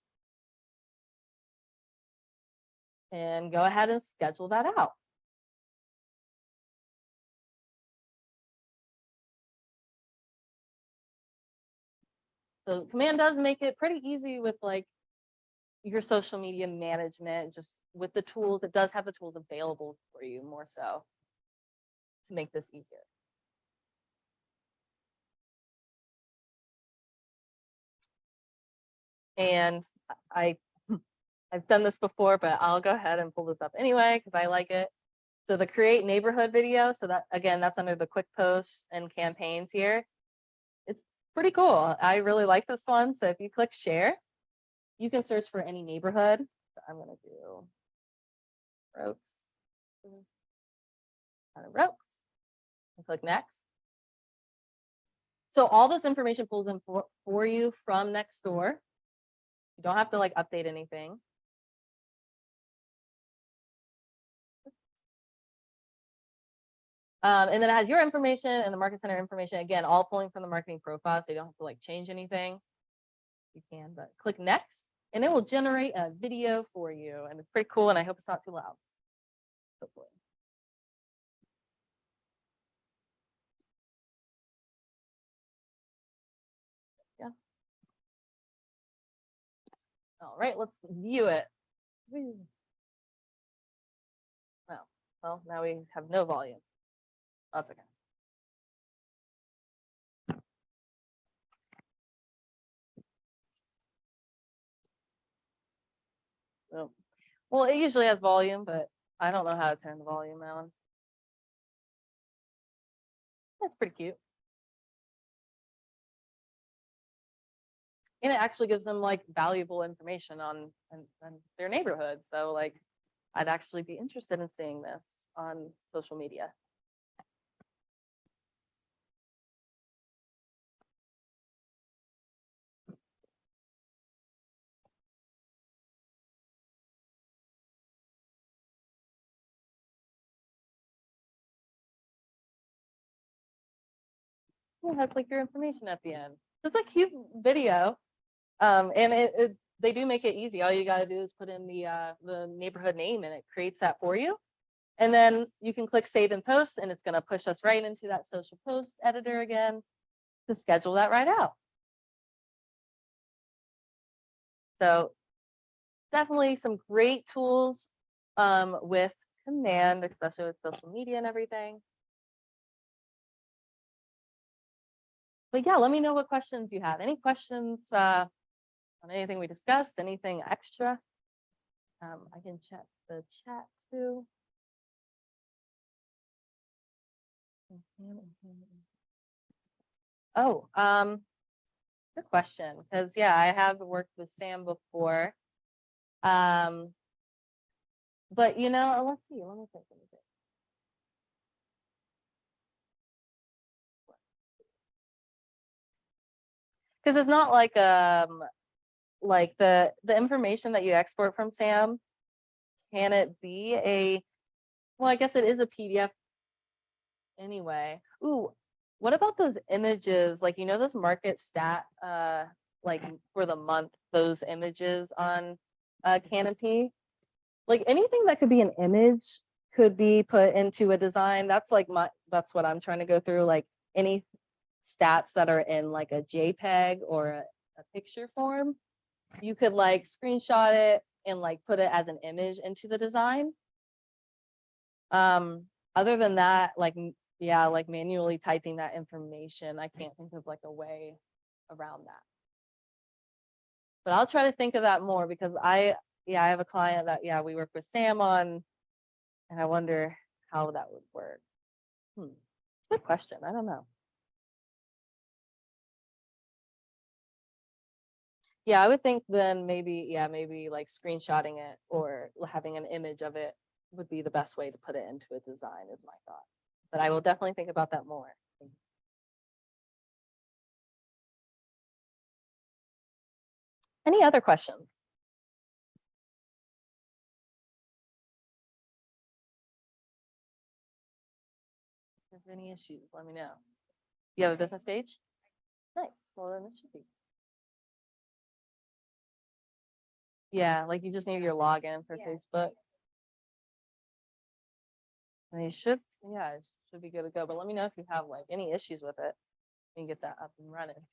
And go ahead and schedule that out. So Command does make it pretty easy with like your social media management, just with the tools. It does have the tools available for you more so to make this easier. And I've done this before, but I'll go ahead and pull this up anyway because I like it. So the create neighborhood video. So that again, that's under the quick posts and campaigns here. It's pretty cool. I really like this one. So if you click share, you can search for any neighborhood. So I'm gonna do Rokes. Rokes. And click next. So all this information pulls in for you from Nextdoor. You don't have to like update anything. And then it has your information and the Market Center information, again, all pulling from the marketing profile, so you don't have to like change anything. You can, but click next, and it will generate a video for you, and it's pretty cool, and I hope it's not too loud. Hopefully. Yeah. All right, let's view it. Oh, well, now we have no volume. That's okay. Oh. Well, it usually has volume, but I don't know how to turn the volume on. That's pretty cute. And it actually gives them like valuable information on their neighborhood. So like, I'd actually be interested in seeing this on social media. Yeah, that's like your information at the end. It's a cute video. And they do make it easy. All you got to do is put in the neighborhood name and it creates that for you. And then you can click save and post, and it's going to push us right into that social post editor again to schedule that right out. So definitely some great tools with Command, especially with social media and everything. But yeah, let me know what questions you have. Any questions on anything we discussed, anything extra? I can check the chat too. Oh, good question. Because yeah, I have worked with Sam before. But you know, let's see. Let me think. Because it's not like the information that you export from Sam. Can it be a? Well, I guess it is a PDF anyway. Ooh, what about those images? Like, you know, those market stat, like for the month, those images on Canopy, like anything that could be an image could be put into a design. That's like that's what I'm trying to go through. Like any stats that are in like a JPEG or a picture form, you could like screenshot it and like put it as an image into the design. Other than that, like, yeah, like manually typing that information, I can't think of like a way around that. But I'll try to think of that more because I have a client that, we work with Sam on, and I wonder how that would work. Good question. I don't know. Yeah, I would think then maybe, yeah, maybe like screenshotting it or having an image of it would be the best way to put it into a design is my thought. But I will definitely think about that more. Any other questions? If there's any issues, let me know. You have a business page? Nice. Well, then it should be. Yeah, like you just need your login for Yeah. Facebook. And you should, yeah, it should be good to go. But let me know if you have like any issues with it. You can get that up and running.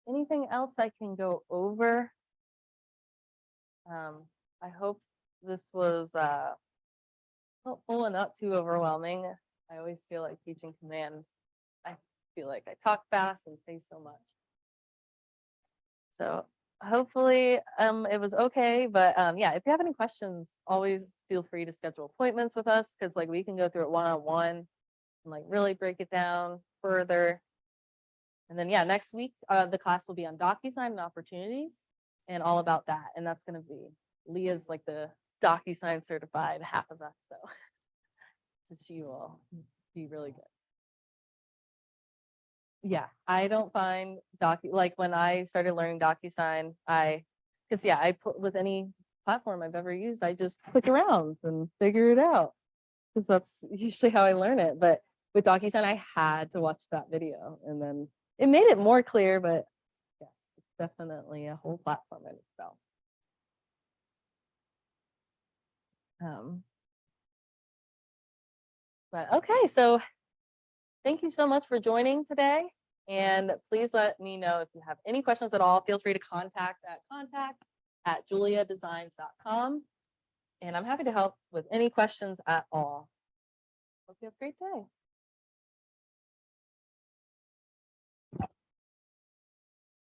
Anything else I can go over? I hope this was helpful and not too overwhelming. I always feel like teaching command. I feel like I talk fast and say so much. So hopefully it was okay. But yeah, if you have any questions, always feel free to schedule appointments with us because like we can go through it one-on-one and like really break it down further. And then yeah, next week the class will be on DocuSign and opportunities and all about that. And that's gonna be Leah's like the DocuSign certified half of us. So, so she will be really good. Yeah, I don't find like when I started learning DocuSign, because yeah, I put with any platform I've ever used, I just click around and figure it out. Because that's usually how I learn it. But with DocuSign, I had to watch that video and then it made it more clear, but yeah, it's definitely a whole platform in itself. But okay, so thank you so much for joining today. And please let me know if you have any questions at all. Feel free to contact at juleahdesigns.com. And I'm happy to help with any questions at all. Hope you have a great day.